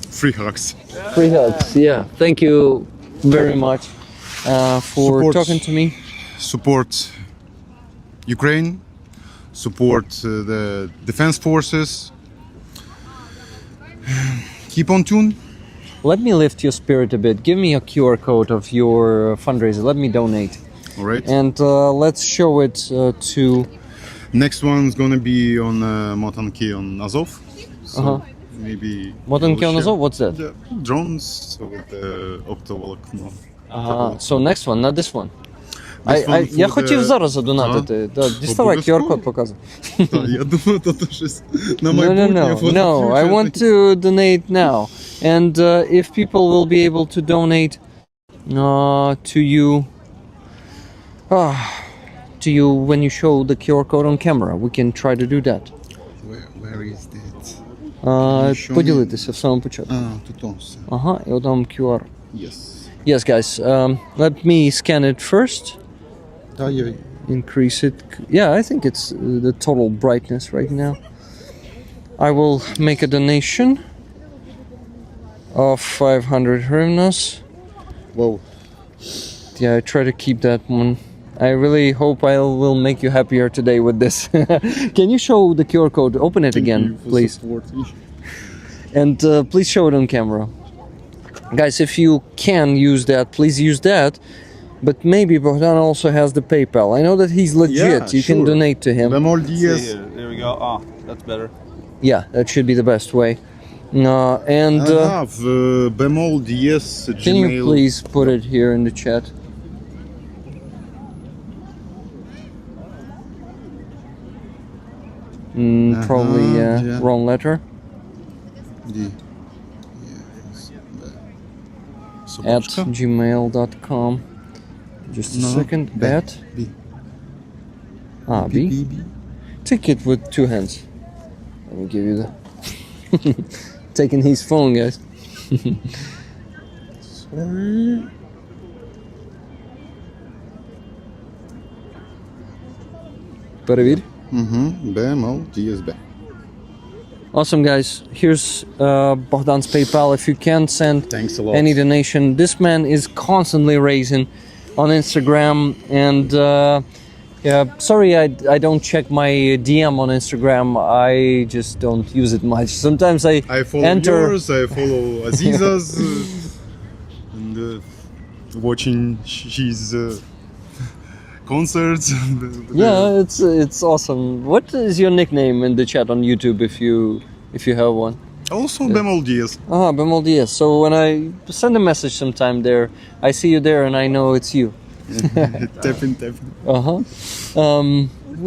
Free hugs. Free hugs. Yeah, thank you very much for Support. talking to me. Support Ukraine. Support the defense forces. Keep on tune. Let me lift your spirit a bit. Give me a QR code of your fundraiser. Let me donate. All right. And let's show it to... Next one's gonna be on Motanki on Azov. So maybe... Motanki on Azov? What's that? The drones with the optovolcano. So next one, not this one. This one Я for хотів the- зараз задонатити. Да, діставай QR-код показуй. Я думаю, то щось на майбутнє. No, I want to donate now. And if people will be able to donate to you when you show the QR code on camera, we can try to do that. Where is that? Поділитися в самому початку. Тут все. Ага, і отам QR. Yes. Yes, guys, let me scan it first. Increase it. Yeah, I think it's the total brightness right now. I will make a donation of 500 hryvnias. Whoa. Yeah, I try to keep that one. I really hope I will make you happier today with this. Can you show the QR code? Open it again, please. And please show it on camera. Guys, if you can use that, please use that. But maybe Bohdan also has the PayPal. I know that he's legit. You can donate to him. Bemol DS. There we go. That's better. Yeah, that should be the best way. And I have Bemol DS Gmail. can you please put it here in the chat? Probably yeah. wrong letter. At gmail.com. Just a second. Bet. B. B. Take it with two hands. Let me give you the taking his phone, guys. Sorry. Перевір. DSB. Awesome, guys. Here's Bohdan's PayPal. If you can send Thanks a lot. any donation, this man is constantly raising on Instagram. And yeah, sorry, I don't check my DM on Instagram. I just don't use it much. Sometimes I follow enter. yours, I follow Aziza's, and watching his concerts. Yeah, it's awesome. What is your nickname in the chat on YouTube if you have one? Also Bemol Diaz. Bemol Diaz. So when I send a message sometime there, I see you there and I know it's you. Tapping.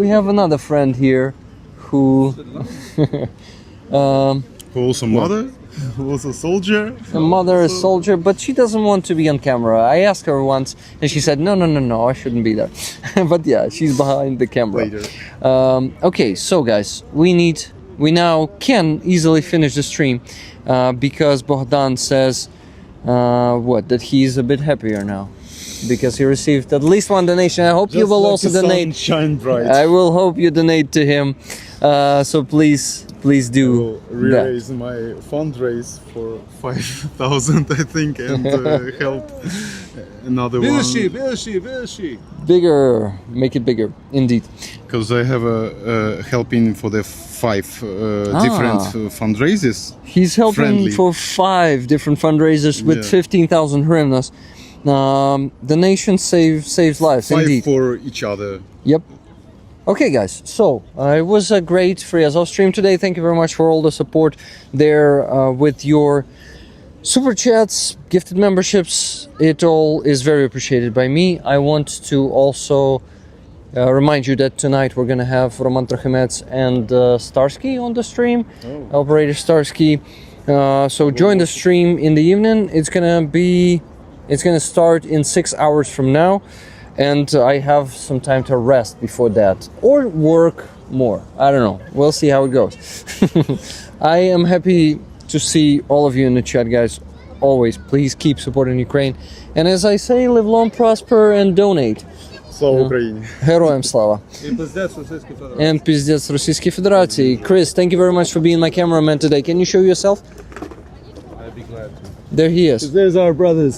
We have another friend here who Who also mother, who also soldier. a mother, a soldier, but she doesn't want to be on camera. I asked her once and she said, no, I shouldn't be there. But yeah, she's behind the camera. Later. Okay, so guys, we now can easily finish the stream because Bohdan says that he's a bit happier now because he received at least one donation. I hope you will also donate. Shine bright. I will hope you donate to him. So please do that. Raise my fundraise for 5,000, I think, and help another one. Bigger, make it bigger, indeed. Because I have a helping for the 5 different fundraisers. He's helping Friendly. for 5 different fundraisers with Yeah. 15,000 hryvnias. Donation saves lives, 5 indeed. for each other. Yep. Okay, guys. So it was a great Free Azov stream today. Thank you very much for all the support there with your super chats, gifted memberships. It all is very appreciated by me. I want to also remind you that tonight we're going to have Roman Trochimets and Starsky on the stream, Operator Starsky. So join the stream in the evening. It's gonna start in 6 hours from now. And I have some time to rest before that or work more. I don't know. We'll see how it goes. I am happy to see all of you in the chat, guys. Always, please keep supporting Ukraine. And as I say, live long, prosper, and donate. Слава Україні. Героям слава. And пиздец Російській Федерації. Chris, thank you very much for being my cameraman today. Can you show yourself? I'd be glad to. There he is. There's our brothers,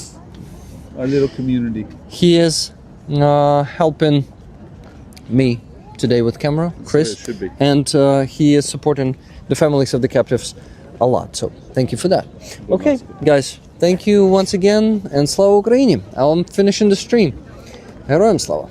our little community. He is helping me today with camera, Chris, it should be. and he is supporting the families of the captives a lot. So thank you for that. Okay, guys, thank you once again, and Slava Ukraini. I'm finishing the stream. Героям слава.